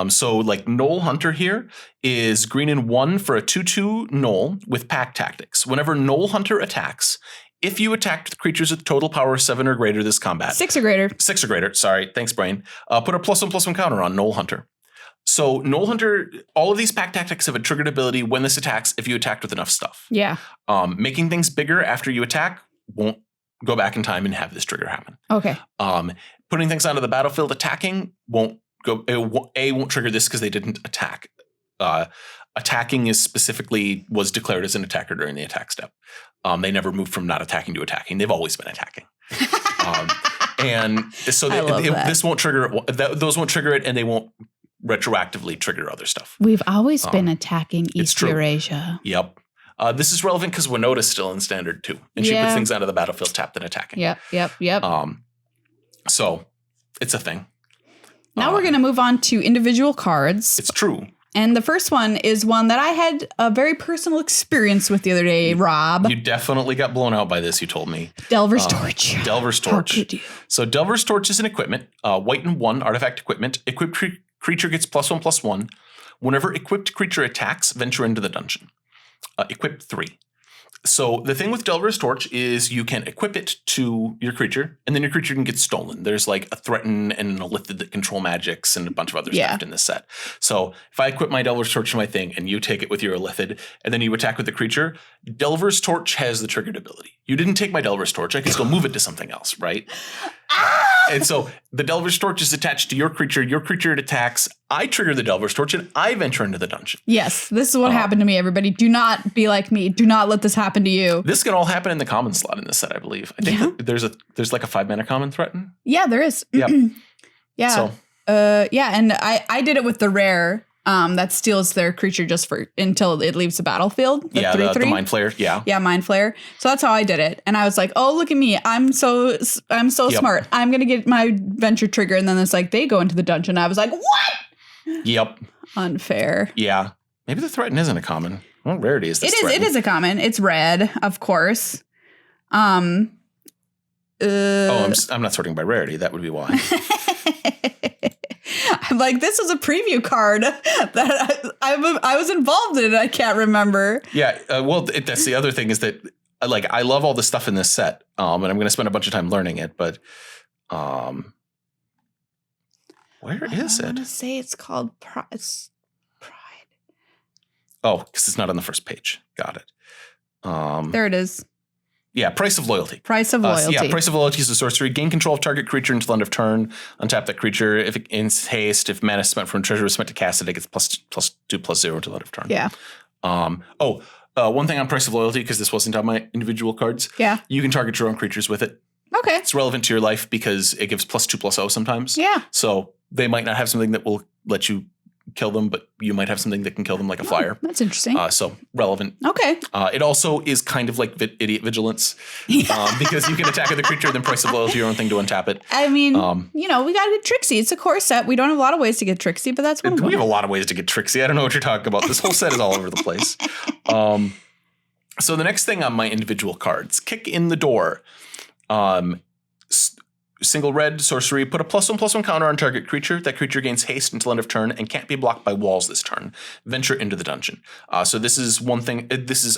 So like Null Hunter here is green and 1 for a 2/2 Null with Pack Tactics. Whenever Null Hunter attacks, if you attacked with creatures with total power 7 or greater this combat. 6 or greater. 6 or greater. Sorry. Thanks, brain. Put a +1/+1 counter on Null Hunter. So Null Hunter, all of these Pack Tactics have a triggered ability when this attacks if you attacked with enough stuff. Yeah. Making things bigger after you attack won't go back in time and have this trigger happen. Okay. Putting things onto the battlefield attacking won't trigger this because they didn't attack. Attacking was declared as an attacker during the attack step. They never moved from not attacking to attacking. They've always been attacking. And so this won't trigger it. Those won't trigger it, and they won't retroactively trigger other stuff. We've always been attacking East Eurasia. Yep. This is relevant because Winota's still in Standard too, and she puts things onto the battlefield tapped and attacking. Yep. So it's a thing. Now we're going to move on to individual cards. It's true. And the first one is one that I had a very personal experience with the other day, Rob. You definitely got blown out by this, you told me. Delver's Torch. Delver's Torch. How could you? So Delver's Torch is an equipment, white and 1 artifact equipment. Equipped creature gets +1/+1. Whenever equipped creature attacks, venture into the dungeon. Equip 3. So the thing with Delver's Torch is you can equip it to your creature, and then your creature can get stolen. There's like a Threaten and an Illithid that control magics and a bunch of other stuff in this set. So if I equip my Delver's Torch to my thing, and you take it with your Illithid, and then you attack with the creature, Delver's Torch has the triggered ability. You didn't take my Delver's Torch. I can still move it to something else, right? And so the Delver's Torch is attached to your creature. Your creature attacks. I trigger the Delver's Torch, and I venture into the dungeon. Yes, this is what happened to me, everybody. Do not be like me. Do not let this happen to you. This can all happen in the common slot in this set, I believe. I think that there's like a 5-mana common threaten. Yeah, there is. Yep. Yeah. So. And I did it with the rare that steals their creature just until it leaves the battlefield. The Mind Flayer. Yeah, Mind Flayer. So that's how I did it. And I was like, oh, look at me. I'm so smart. I'm going to get my venture trigger. And then it's like, they go into the dungeon. I was like, what? Yep. Unfair. Yeah. Maybe the Threaten isn't a common. What rarity is this? It is a common. It's red, of course. I'm not sorting by rarity. That would be why. I'm like, this is a preview card that I was involved in. I can't remember. Yeah. That's the other thing is that I love all the stuff in this set, and I'm going to spend a bunch of time learning it. But where is it? I want to say it's called Pride. Oh, because it's not on the first page. Got it. There it is. Yeah, Price of Loyalty. Price of Loyalty. Price of Loyalty is a sorcery. Gain control of target creature until end of turn. Untap that creature. If it in haste, if mana spent from treasure is spent to cast it, it gets +2/+0 until end of turn. Yeah. One thing on Price of Loyalty, because this wasn't on my individual cards. Yeah. You can target your own creatures with it. Okay. It's relevant to your life because it gives +2/+0 sometimes. Yeah. So they might not have something that will let you kill them, but you might have something that can kill them like a flyer. That's interesting. So relevant. Okay. It also is kind of like idiot vigilance because you can attack the creature, then price of loyalty your own thing to untap it. I mean, we got to get Trixie. It's a core set. We don't have a lot of ways to get Trixie, but that's one of them. We have a lot of ways to get Trixie. I don't know what you're talking about. This whole set is all over the place. So the next thing on my individual cards, Kick in the Door. Single red sorcery, put a +1/+1 counter on target creature. That creature gains haste until end of turn and can't be blocked by walls this turn. Venture into the dungeon. So this is one thing. This is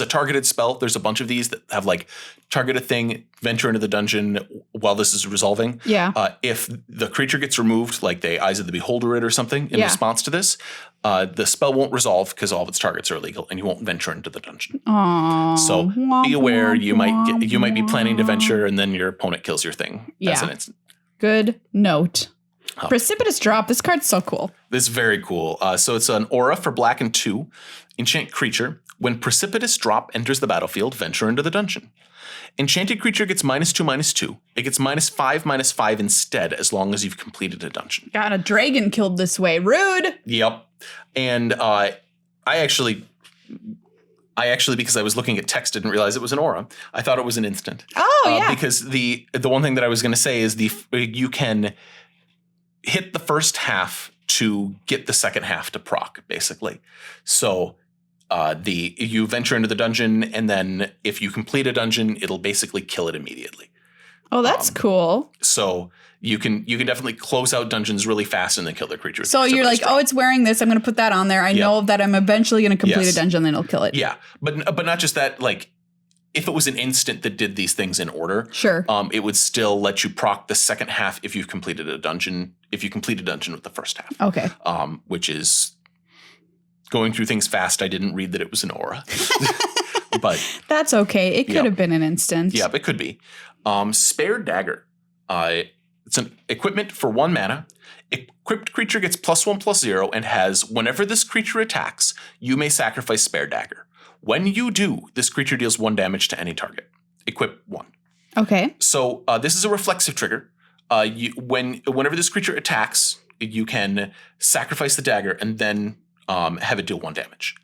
a targeted spell. There's a bunch of these that have like target a thing, venture into the dungeon while this is resolving. Yeah. If the creature gets removed, like they Eyes of the Beholder it or something in response to this, the spell won't resolve because all of its targets are illegal, and you won't venture into the dungeon. Aww. So be aware, you might be planning to venture, and then your opponent kills your thing as an instant. Good note. Precipitous Drop. This card's so cool. This is very cool. So it's an aura for black and 2. Enchant creature. When Precipitous Drop enters the battlefield, venture into the dungeon. Enchanted creature gets -2/-2. It gets -5/-5 instead as long as you've completed a dungeon. Got a dragon killed this way. Rude. Yep. And I actually, because I was looking at text, didn't realize it was an aura. I thought it was an instant. Oh, yeah. Because the one thing that I was going to say is you can hit the first half to get the second half to proc, basically. So you venture into the dungeon, and then if you complete a dungeon, it'll basically kill it immediately. Oh, that's cool. So you can definitely close out dungeons really fast and then kill their creature. So you're like, oh, it's wearing this. I'm going to put that on there. I know that I'm eventually going to complete a dungeon, then it'll kill it. Yeah, but not just that. Like, if it was an instant that did these things in order, sure, it would still let you proc the second half if you've completed a dungeon. If you complete a dungeon with the first half, okay, which is going through things fast. I didn't read that it was an aura, but that's okay. It could have been an instant. Yeah, it could be. Spare Dagger. It's an equipment for 1 mana. Equipped creature gets +1/+0 and has, whenever this creature attacks, you may sacrifice Spare Dagger. When you do, this creature deals 1 damage to any target. Equip 1. Okay. So this is a reflexive trigger. Whenever this creature attacks, you can sacrifice the dagger and then have it deal 1 damage.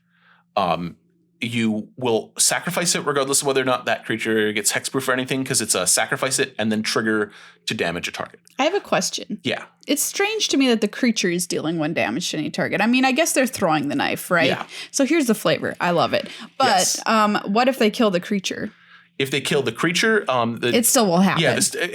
You will sacrifice it regardless of whether or not that creature gets hexproof or anything, because it's a sacrifice it and then trigger to damage a target. I have a question. Yeah. It's strange to me that the creature is dealing 1 damage to any target. I mean, I guess they're throwing the knife, right? Yeah. So here's the flavor. I love it. But what if they kill the creature? If they kill the creature, it still will happen.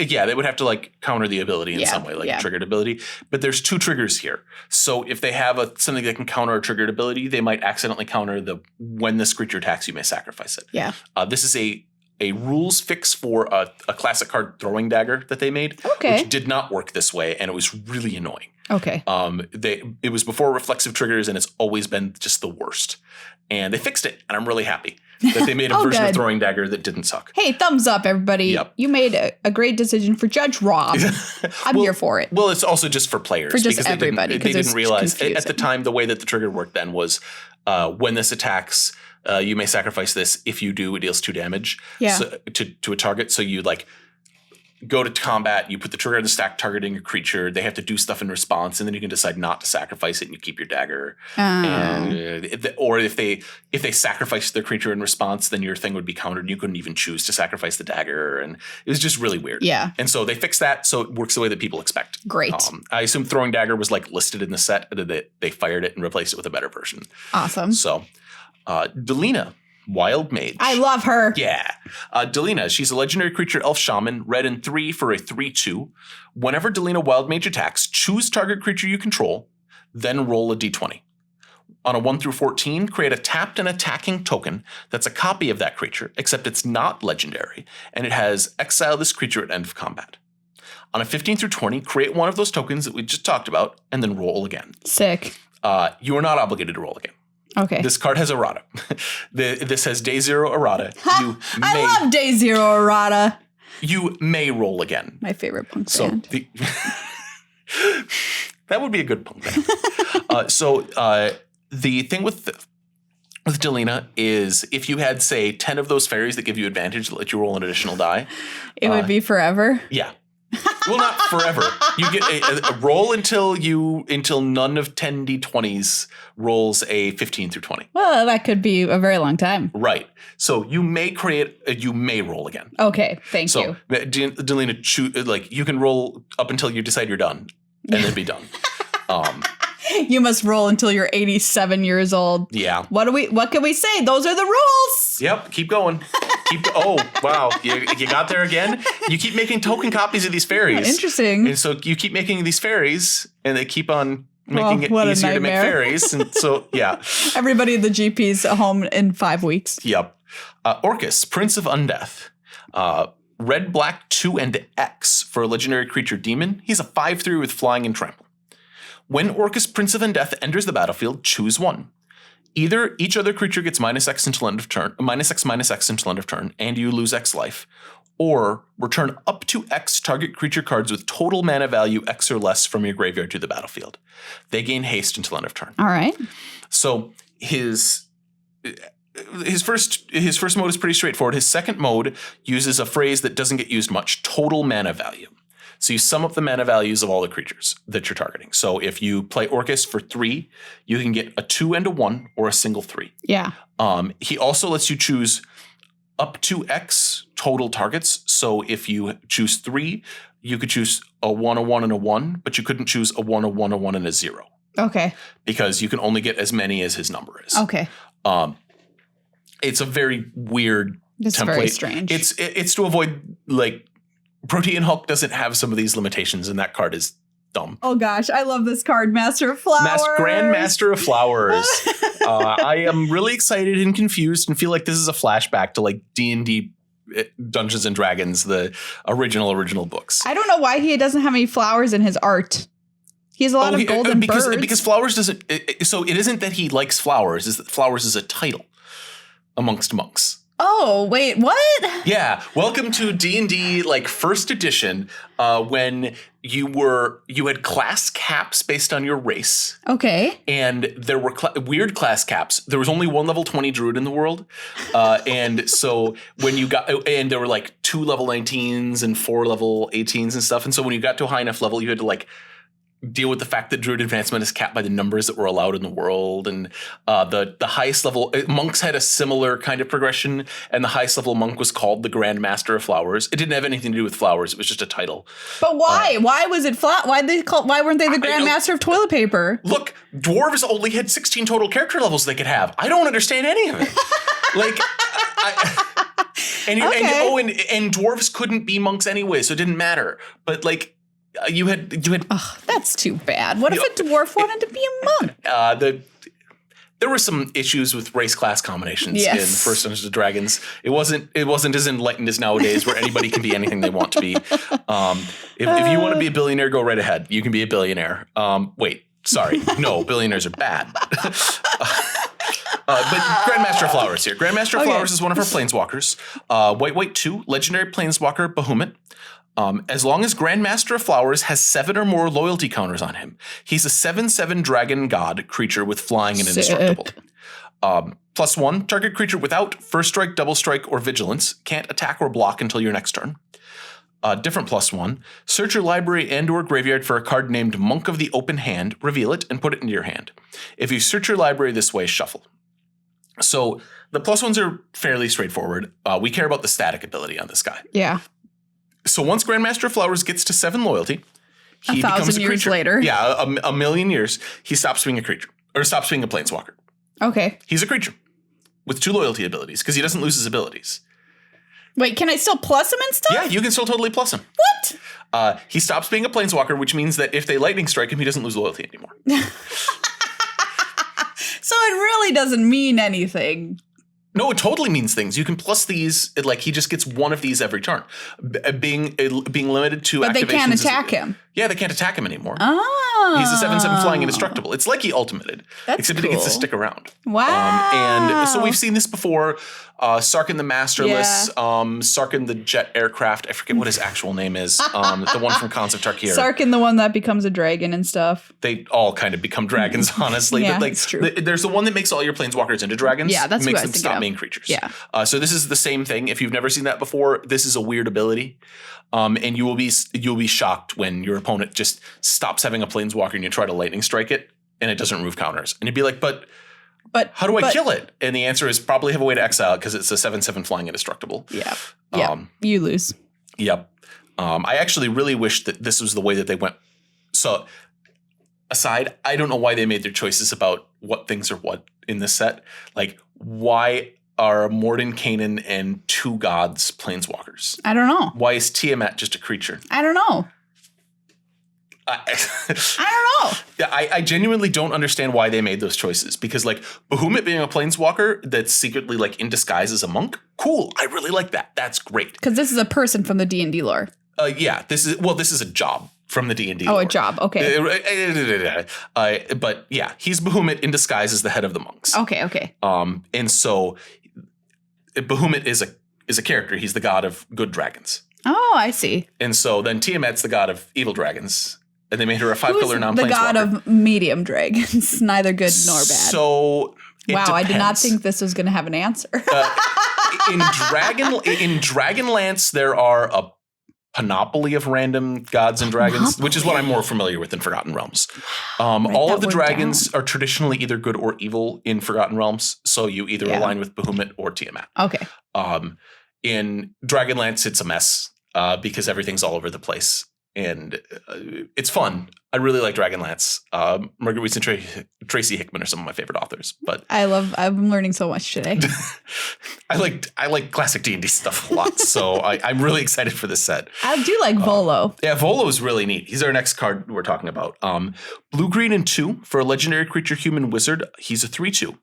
Yeah, they would have to like counter the ability in some way, like a triggered ability. But there's 2 triggers here. So if they have something that can counter a triggered ability, they might accidentally counter when this creature attacks, you may sacrifice it. Yeah. This is a rules fix for a classic card throwing dagger that they made, which did not work this way, and it was really annoying. Okay. It was before reflexive triggers, and it's always been just the worst. And they fixed it, and I'm really happy that they made a version of throwing dagger that didn't suck. Hey, thumbs up, everybody. Yep. You made a great decision for Judge Rob. I'm here for it. Well, it's also just for players. For just everybody. They didn't realize at the time the way that the trigger worked then was when this attacks, you may sacrifice this. If you do, it deals 2 damage to a target. So you like go to combat, you put the trigger in the stack targeting your creature. They have to do stuff in response, and then you can decide not to sacrifice it and you keep your dagger. Or if they sacrifice their creature in response, then your thing would be countered and you couldn't even choose to sacrifice the dagger. And it was just really weird. Yeah. And so they fixed that so it works the way that people expect. Great. I assume throwing dagger was like listed in the set, but they fired it and replaced it with a better version. Awesome. So Delena, Wild Mage. I love her. Yeah. Delena, she's a legendary creature elf shaman, red and 3 for a 3/2. Whenever Delena Wild Mage attacks, choose target creature you control, then roll a d20. On a 1 through 14, create a tapped and attacking token that's a copy of that creature, except it's not legendary, and it has exile this creature at end of combat. On a 15 through 20, create one of those tokens that we just talked about, and then roll again. Sick. You are not obligated to roll again. Okay. This card has errata. This has day 0 errata. I love day 0 errata. You may roll again. My favorite punk band. That would be a good punk band. The thing with Delena is if you had, say, 10 of those fairies that give you advantage that let you roll an additional die. It would be forever. Yeah. Well, not forever. You get a roll until none of 10 d20s rolls a 15 through 20. Well, that could be a very long time. Right. So you may roll again. Okay, thank you. So Delena, you can roll up until you decide you're done, and then be done. You must roll until you're 87 years old. Yeah. What can we say? Those are the rules. Yep. Keep going. Oh, wow. You got there again? You keep making token copies of these fairies. Interesting. And so you keep making these fairies, and they keep on making it easier to make fairies. And so, yeah. Everybody at the GP's home in 5 weeks. Yep. Orcas, Prince of Undeath. Red, black, 2, and X for a legendary creature demon. He's a 5/3 with flying and trample. When Orcas, Prince of Undeath enters the battlefield, choose one. Either each other creature gets -X until end of turn, -X until end of turn, and you lose X life. Or return up to X target creature cards with total mana value X or less from your graveyard to the battlefield. They gain haste until end of turn. All right. So his first mode is pretty straightforward. His second mode uses a phrase that doesn't get used much: total mana value. So you sum up the mana values of all the creatures that you're targeting. So if you play Orcas for 3, you can get a 2 and a 1 or a single 3. Yeah. He also lets you choose up to X total targets. So if you choose 3, you could choose a 1, a 1, and a 1, but you couldn't choose a 1, a 1, a 1, and a 0. Okay. Because you can only get as many as his number is. Okay. It's a very weird It's template. very strange. It's to avoid, Protean Hulk doesn't have some of these limitations, and that card is dumb. Oh gosh, I love this card, Master of Flowers. Grandmaster of Flowers. I am really excited and confused and feel like this is a flashback to D&D Dungeons and Dragons, the original books. I don't know why he doesn't have any flowers in his art. He has a lot of golden birds. Because flowers doesn't. So it isn't that he likes flowers. It's that flowers is a title amongst monks. Oh, wait, what? Yeah. Welcome to D&D first edition, when you had class caps based on your race. Okay. And there were weird class caps. There was only one level 20 druid in the world. And so when you and there were 2 level 19s and 4 level 18s and stuff. And so when you got to a high enough level, you had to deal with the fact that druid advancement is capped by the numbers that were allowed in the world. And the highest level monks had a similar kind of progression, and the highest level monk was called the Grand Master of Flowers. It didn't have anything to do with flowers. It was just a title. But why? Why was it flat? Why weren't they the Grand Master of Toilet Paper? Look, dwarves only had 16 total character levels they could have. I don't understand any of it. And dwarves couldn't be monks anyway, so it didn't matter. But you had. Oh, that's too bad. What if a dwarf wanted to be a monk? There were some issues with race class combinations yes. in First Dungeons and Dragons. It wasn't as enlightened as nowadays, where anybody can be anything they want to be. If you want to be a billionaire, go right ahead. You can be a billionaire. Wait, sorry, no, billionaires are bad. But Grandmaster of Flowers here. Grandmaster of Flowers is one of our planeswalkers. White 2, legendary planeswalker Bahamut. As long as Grandmaster of Flowers has 7 or more loyalty counters on him, he's a 7/7 dragon god creature with flying and indestructible. +1, target creature without first strike, double strike, or vigilance can't attack or block until your next turn. Different +1, search your library and or graveyard for a card named Monk of the Open Hand, reveal it, and put it into your hand. If you search your library this way, shuffle. So the +1s are fairly straightforward. We care about the static ability on this guy. Yeah. So once Grandmaster of Flowers gets to 7 loyalty, he becomes a creature. 1,000 years later. Yeah, a million years, he stops being a creature, or stops being a planeswalker. Okay. He's a creature with 2 loyalty abilities, because he doesn't lose his abilities. Wait, can I still plus him and stuff? Yeah, you can still totally plus him. What? He stops being a planeswalker, which means that if they lightning strike him, he doesn't lose loyalty anymore. So it really doesn't mean anything. No, it totally means things. You can plus these, he just gets one of these every turn. Being limited to activations. But they can't attack him. Yeah, they can't attack him anymore. Oh. He's a 7/7 flying indestructible. It's like he ultimated, except he gets to stick around. Wow. And so we've seen this before. Sarkin the Masterless, Sarkin the Jet Aircraft. I forget what his actual name is. The one from Khans of Tarkir. Sarkin, the one that becomes a dragon and stuff. They all kind of become dragons, honestly. Yeah, but like, that's true. There's the one that makes all your planeswalkers into dragons. Yeah, that's what makes I was them thinking stop of. being creatures. Yeah. So this is the same thing. If you've never seen that before, this is a weird ability. And you'll be shocked when your opponent just stops having a planeswalker and you try to lightning strike it and it doesn't remove counters. And you'd be like, but how do I kill it? And the answer is probably have a way to exile it because it's a 7/7 flying indestructible. Yeah. You lose. Yep. I actually really wish that this was the way that they went. So aside, I don't know why they made their choices about what things are what in this set. Like, why are Morden, Kanan, and 2 gods planeswalkers? I don't know. Why is Tiamat just a creature? I don't know. I don't know. Yeah, I genuinely don't understand why they made those choices, because like Bahamut being a planeswalker that's secretly like in disguise as a monk, cool. I really like that. That's great. Because this is a person from the D&D lore. Yeah, this is a job from the D&D lore. A job. Okay. But yeah, he's Bahamut in disguise as the head of the monks. Okay. And so Bahamut is a character. He's the god of good dragons. Oh, I see. And so then Tiamat's the god of evil dragons. And they made her a 5-color non-planeswalker. The god of medium dragons, neither good nor bad. So wow, I did not think this was going to have an answer. in Dragonlance, there are a panoply of random gods and dragons, which is what I'm more familiar with in Forgotten Realms. All of the dragons are traditionally either good or evil in Forgotten Realms. So you either align with Bahamut or Tiamat. Okay. In Dragonlance, it's a mess because everything's all over the place. And it's fun. I really like Dragonlance. Margaret Weis and Tracy Hickman are some of my favorite authors. But I'm learning so much today. I like classic D&D stuff a lot, so I'm really excited for this set. I do like Volo. Yeah, Volo is really neat. He's our next card we're talking about. Blue, green, and 2 for a legendary creature, human wizard. He's a 3/2.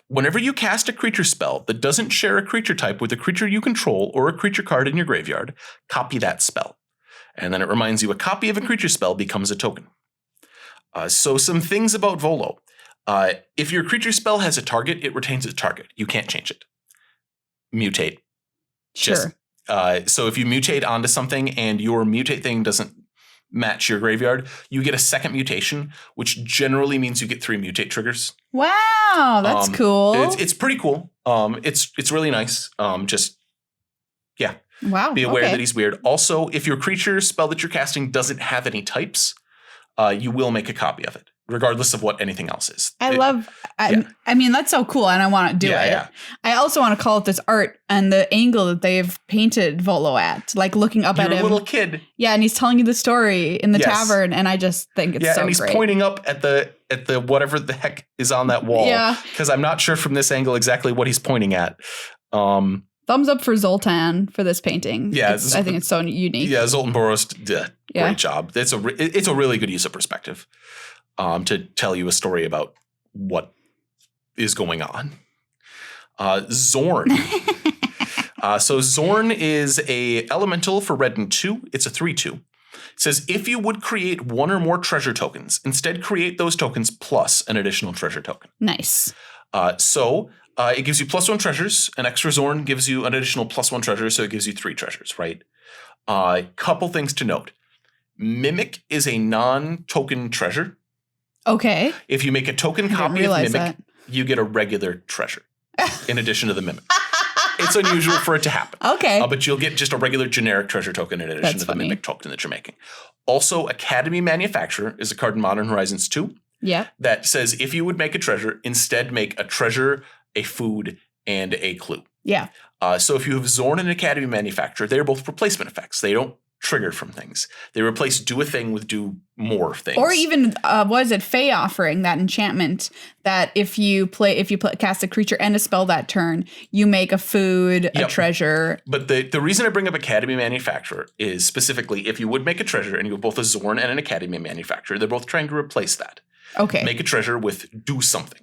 Whenever you cast a creature spell that doesn't share a creature type with a creature you control or a creature card in your graveyard, copy that spell. And then it reminds you a copy of a creature spell becomes a token. So some things about Volo. If your creature spell has a target, it retains its target. You can't change it. Mutate. Sure. So if you mutate onto something and your mutate thing doesn't match your graveyard, you get a second mutation, which generally means you get 3 mutate triggers. Wow, that's cool. It's pretty cool. It's really nice. Yeah. Wow. Be aware that he's weird. Also, if your creature spell that you're casting doesn't have any types, you will make a copy of it, regardless of what anything else is. I mean, that's so cool, and I want to do it. Yeah. I also want to call it this art and the angle that they've painted Volo at, like looking up at him. You're a little kid. Yeah, and he's telling you the story in the tavern, and I just think it's so great. Yeah, and he's pointing up at the whatever the heck is on that wall. Yeah. Because I'm not sure from this angle exactly what he's pointing at. Thumbs up for Zoltan for this painting. Yeah, I think it's so unique. Yeah, Zoltan Boros did a great job. It's a really good use of perspective to tell you a story about what is going on. Zorn. So Zorn is a elemental for red and 2. It's a 3/2. It says if you would create 1 or more treasure tokens, instead create those tokens plus an additional treasure token. Nice. It gives you +1 treasures. An extra Zorn gives you an additional +1 treasure, so it gives you 3 treasures, right? Couple things to note. Mimic is a non-token treasure. Okay. If you make a token copy of Mimic, you get a regular treasure in addition to the Mimic. It's unusual for it to happen. Okay. But you'll get just a regular generic treasure token in addition to the Mimic token that you're making. Also, Academy Manufacturer is a card in Modern Horizons 2. Yeah. That says if you would make a treasure, instead make a treasure, a food, and a clue. Yeah. So if you have Zorn and Academy Manufacturer, they're both replacement effects. They don't trigger from things. They replace do a thing with do more things. Or even, Fey Offering, that enchantment that if you cast a creature and a spell that turn, you make a food, a treasure. But the reason I bring up Academy Manufacturer is specifically if you would make a treasure and you have both a Zorn and an Academy Manufacturer, they're both trying to replace that. Okay. Make a treasure with do something.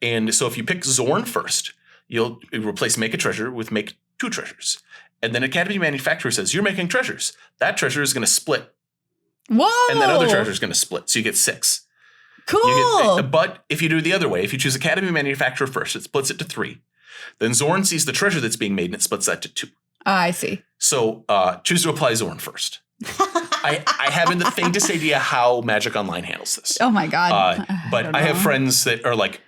And so if you pick Zorn first, you'll replace make a treasure with make 2 treasures. And then Academy Manufacturer says, you're making treasures. That treasure is going to split Whoa. And then other treasure is going to split. So you get 6. Cool. But if you do it the other way, if you choose Academy Manufacturer first, it splits it to 3. Then Zorn sees the treasure that's being made and it splits that to 2. I see. So choose to apply Zorn first. I haven't a thing to say to you how Magic Online handles this. Oh my God. But I have friends that are like,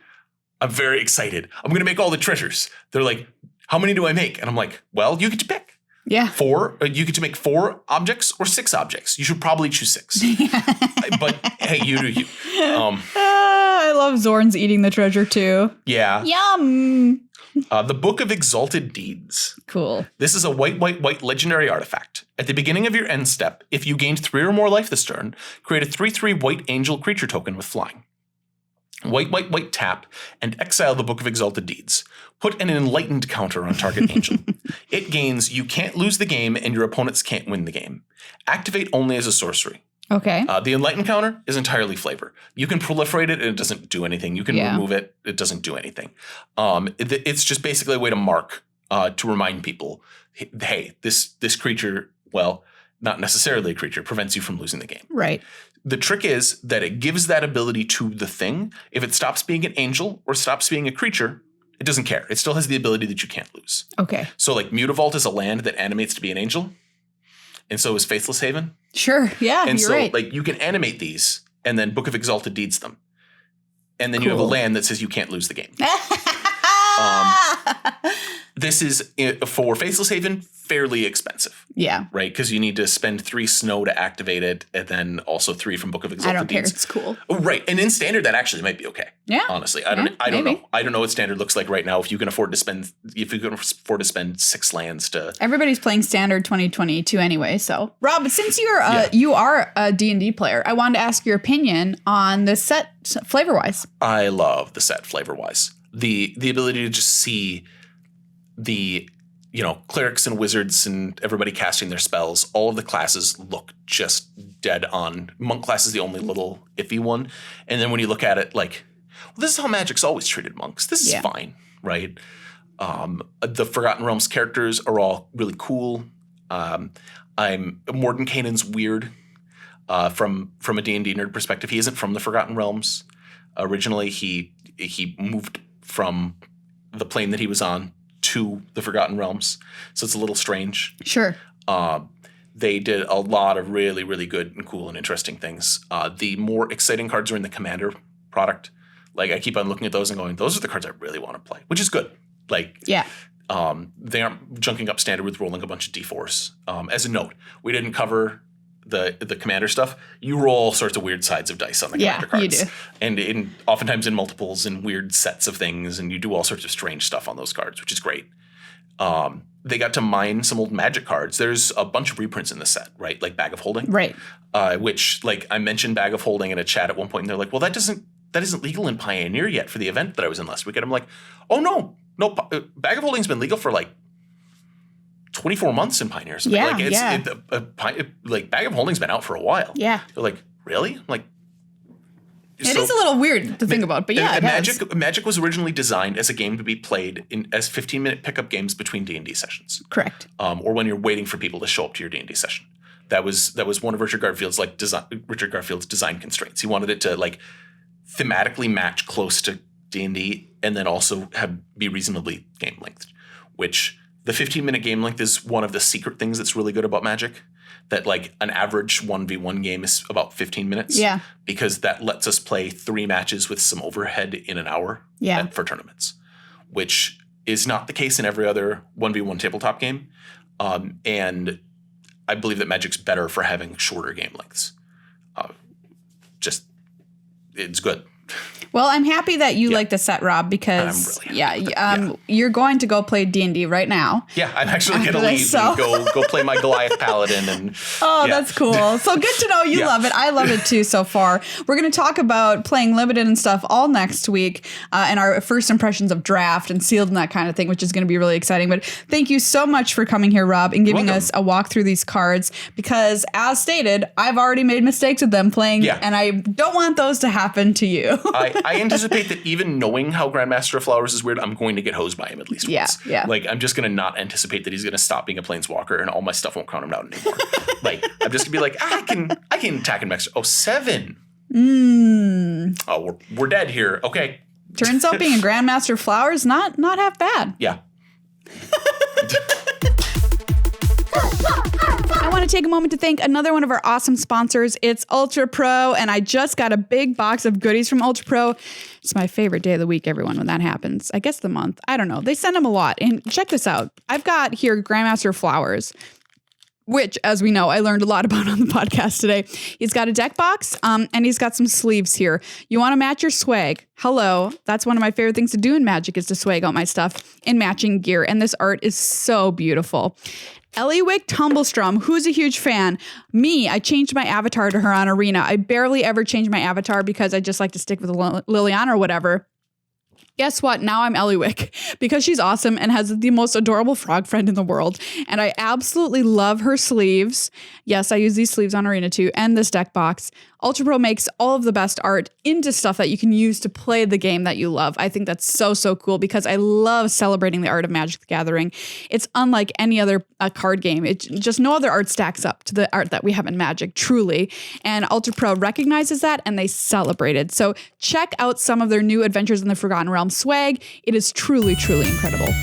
I'm very excited. I'm going to make all the treasures. They're like, how many do I make? And I'm like, well, you get to pick. Yeah. 4. You get to make 4 objects or 6 objects. You should probably choose 6. But hey, you do you. I love Zorn's eating the treasure too. Yeah. Yum. The Book of Exalted Deeds. Cool. This is a white legendary artifact. At the beginning of your end step, if you gained 3 or more life this turn, create a 3/3 white angel creature token with flying. White tap, and exile the Book of Exalted Deeds. Put an enlightened counter on target angel. It gains you can't lose the game and your opponents can't win the game. Activate only as a sorcery. Okay. The enlightened counter is entirely flavor. You can proliferate it and it doesn't do anything. You can remove it. It doesn't do anything. It's just basically a way to mark, to remind people, hey, this creature, well, not necessarily a creature, prevents you from losing the game. Right. The trick is that it gives that ability to the thing. If it stops being an angel or stops being a creature, it doesn't care. It still has the ability that you can't lose. Okay. So like Mutavault is a land that animates to be an angel. And so is Faithless Haven. Sure. Yeah, and you're so right. like you can animate these and then Book of Exalted Deeds them. And then you have a land that says you can't lose the game. This is, for Faithless Haven, fairly expensive. Yeah. Right? Because you need to spend 3 snow to activate it, and then also 3 from Book of Exalted I don't care. Deeds. It's cool. Oh, right. And in Standard, that actually might be okay. Yeah. Honestly. I don't know. I don't know what Standard looks like right now if you can afford to spend 6 lands to... Everybody's playing Standard 2022 anyway, so. Rob, since you are a D&D player, I wanted to ask your opinion on this set flavor-wise. I love the set flavor-wise. The ability to just see the, clerics and wizards and everybody casting their spells, all of the classes look just dead on. Monk class is the only little iffy one. And then when you look at it like, well, this is how Magic's always treated monks. This is fine, right? The Forgotten Realms characters are all really cool. Mordenkainen's weird from a D&D nerd perspective. He isn't from the Forgotten Realms. Originally, he moved from the plane that he was on to the Forgotten Realms. So it's a little strange. Sure. They did a lot of really, really good and cool and interesting things. The more exciting cards are in the Commander product. Like I keep on looking at those and going, those are the cards I really want to play, which is good. Like, yeah. They aren't junking up Standard with rolling a bunch of D4s. As a note, we didn't cover the Commander stuff. You roll all sorts of weird sides of dice on the Commander cards. You do. And oftentimes in multiples and weird sets of things, and you do all sorts of strange stuff on those cards, which is great. They got to mine some old Magic cards. There's a bunch of reprints in the set, right? Like Bag of Holding. Right. Which, like, I mentioned Bag of Holding in a chat at one point, and they're like, well, that isn't legal in Pioneer yet for the event that I was in last week. And I'm like, oh, no, Bag of Holding's been legal for, like, 24 months in Pioneer. Yeah, like Bag of Holding's been out for a while. Yeah. They're like, really? I'm like, it is a little weird to think about, but yeah, Magic was originally designed as a game to be played as 15-minute pickup games between D&D sessions. Correct. Or when you're waiting for people to show up to your D&D session. That was one of Richard Garfield's design constraints. He wanted it to like thematically match close to D&D and then also be reasonably game length, which the 15-minute game length is one of the secret things that's really good about Magic. That like an average 1v1 game is about 15 minutes. Yeah. Because that lets us play 3 matches with some overhead in an hour for tournaments, which is not the case in every other 1v1 tabletop game. And I believe that Magic's better for having shorter game lengths. It's good. Well, I'm happy that you like the set, Rob, because you're going to go play D&D right now. Yeah, I'm actually going to leave and go play my Goliath Paladin. And that's cool. So good to know you love it. I love it too so far. We're going to talk about playing limited and stuff all next week and our first impressions of draft and sealed and that kind of thing, which is going to be really exciting. But thank you so much for coming here, Rob, and giving us a walk through these cards because, as stated, I've already made mistakes with them playing, and I don't want those to happen to you. I anticipate that even knowing how Grandmaster of Flowers is weird, I'm going to get hosed by him at least once. Yeah. Like, I'm just going to not anticipate that he's going to stop being a Planeswalker and all my stuff won't count him down anymore. Like, I'm just going to be like, I can attack him next. Oh, 7. Oh, we're dead here. Okay. Turns out being a Grandmaster of Flowers, not half bad. Yeah. I want to take a moment to thank another one of our awesome sponsors. It's Ultra Pro, and I just got a big box of goodies from Ultra Pro. It's my favorite day of the week, everyone, when that happens. I guess the month. I don't know. They send them a lot. And check this out. I've got here Grandmaster of Flowers, which, as we know, I learned a lot about on the podcast today. He's got a deck box, and he's got some sleeves here. You want to match your swag. Hello. That's one of my favorite things to do in Magic is to swag out my stuff in matching gear. And this art is so beautiful. Eliwick Tumblestrom, who's a huge fan. Me, I changed my avatar to her on Arena. I barely ever change my avatar because I just like to stick with Liliana or whatever. Guess what? Now I'm Eliwick because she's awesome and has the most adorable frog friend in the world. And I absolutely love her sleeves. Yes, I use these sleeves on Arena too, and this deck box. Ultra Pro makes all of the best art into stuff that you can use to play the game that you love. I think that's so, so cool because I love celebrating the art of Magic the Gathering. It's unlike any other card game. It just no other art stacks up to the art that we have in Magic, truly. And Ultra Pro recognizes that and they celebrate it. So check out some of their new Adventures in the Forgotten Realm swag. It is truly, truly incredible.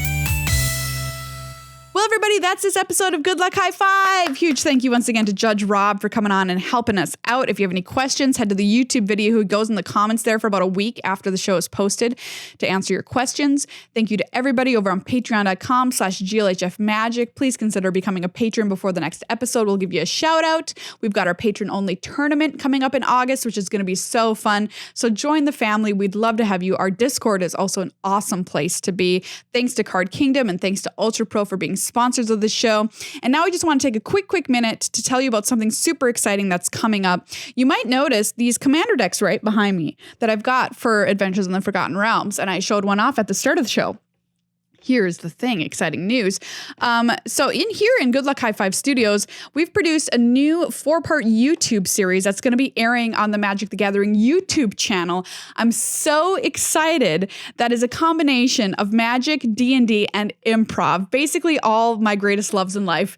Well, everybody, that's this episode of Good Luck High Five. Huge thank you once again to Judge Rob for coming on and helping us out. If you have any questions, head to the YouTube video who goes in the comments there for about a week after the show is posted to answer your questions. Thank you to everybody over on patreon.com/glhfmagic. Please consider becoming a patron before the next episode. We'll give you a shout out. We've got our patron-only tournament coming up in August, which is going to be so fun. So join the family. We'd love to have you. Our Discord is also an awesome place to be. Thanks to Card Kingdom and thanks to Ultra Pro for being sponsors of the show. And now I just want to take a quick minute to tell you about something super exciting that's coming up. You might notice these commander decks right behind me that I've got for Adventures in the Forgotten Realms, and I showed one off at the start of the show. Here's the thing, exciting news. So in Good Luck High Five Studios, we've produced a new 4-part YouTube series that's going to be airing on the Magic the Gathering YouTube channel. I'm so excited. That is a combination of Magic, D&D, and improv. Basically all my greatest loves in life.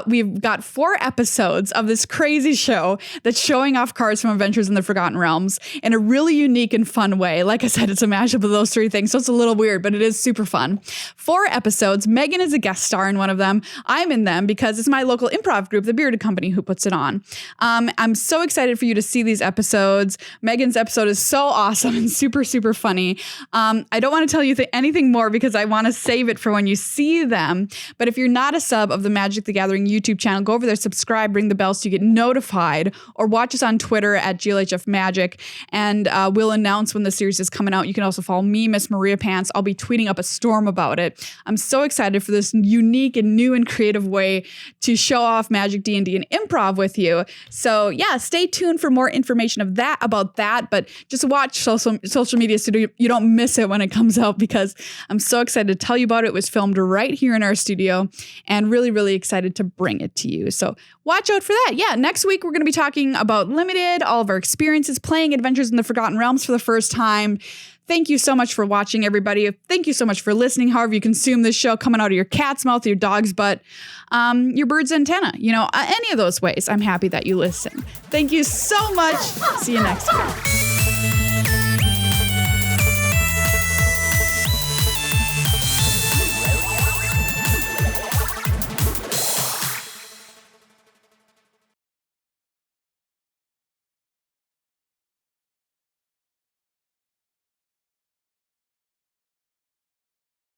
We've got 4 episodes of this crazy show that's showing off cards from Adventures in the Forgotten Realms in a really unique and fun way. Like I said, it's a mashup of those 3 things, so it's a little weird, but it is super fun. 4 episodes. Megan is a guest star in one of them. I'm in them because it's my local improv group, The Bearded Company, who puts it on. I'm so excited for you to see these episodes. Megan's episode is so awesome and super, super funny. I don't want to tell you anything more because I want to save it for when you see them. But if you're not a sub of the Magic the Gathering YouTube channel, go over there, subscribe, ring the bell so you get notified, or watch us on Twitter at glhfmagic, and we'll announce when the series is coming out. You can also follow me, Miss Maria Pants. I'll be tweeting up a storm about it. I'm so excited for this unique and new and creative way to show off Magic, D&D, and improv with you. So yeah, stay tuned for more information about that. But just watch social media so you don't miss it when it comes out, because I'm so excited to tell you about it. It was filmed right here in our studio and really, really excited to bring it to you. So watch out for that. Yeah, next week we're going to be talking about Limited, all of our experiences playing Adventures in the Forgotten Realms for the first time. Thank you so much for watching, everybody. Thank you so much for listening. However you consume this show, coming out of your cat's mouth, your dog's butt, your bird's antenna, any of those ways. I'm happy that you listen. Thank you so much. See you next week.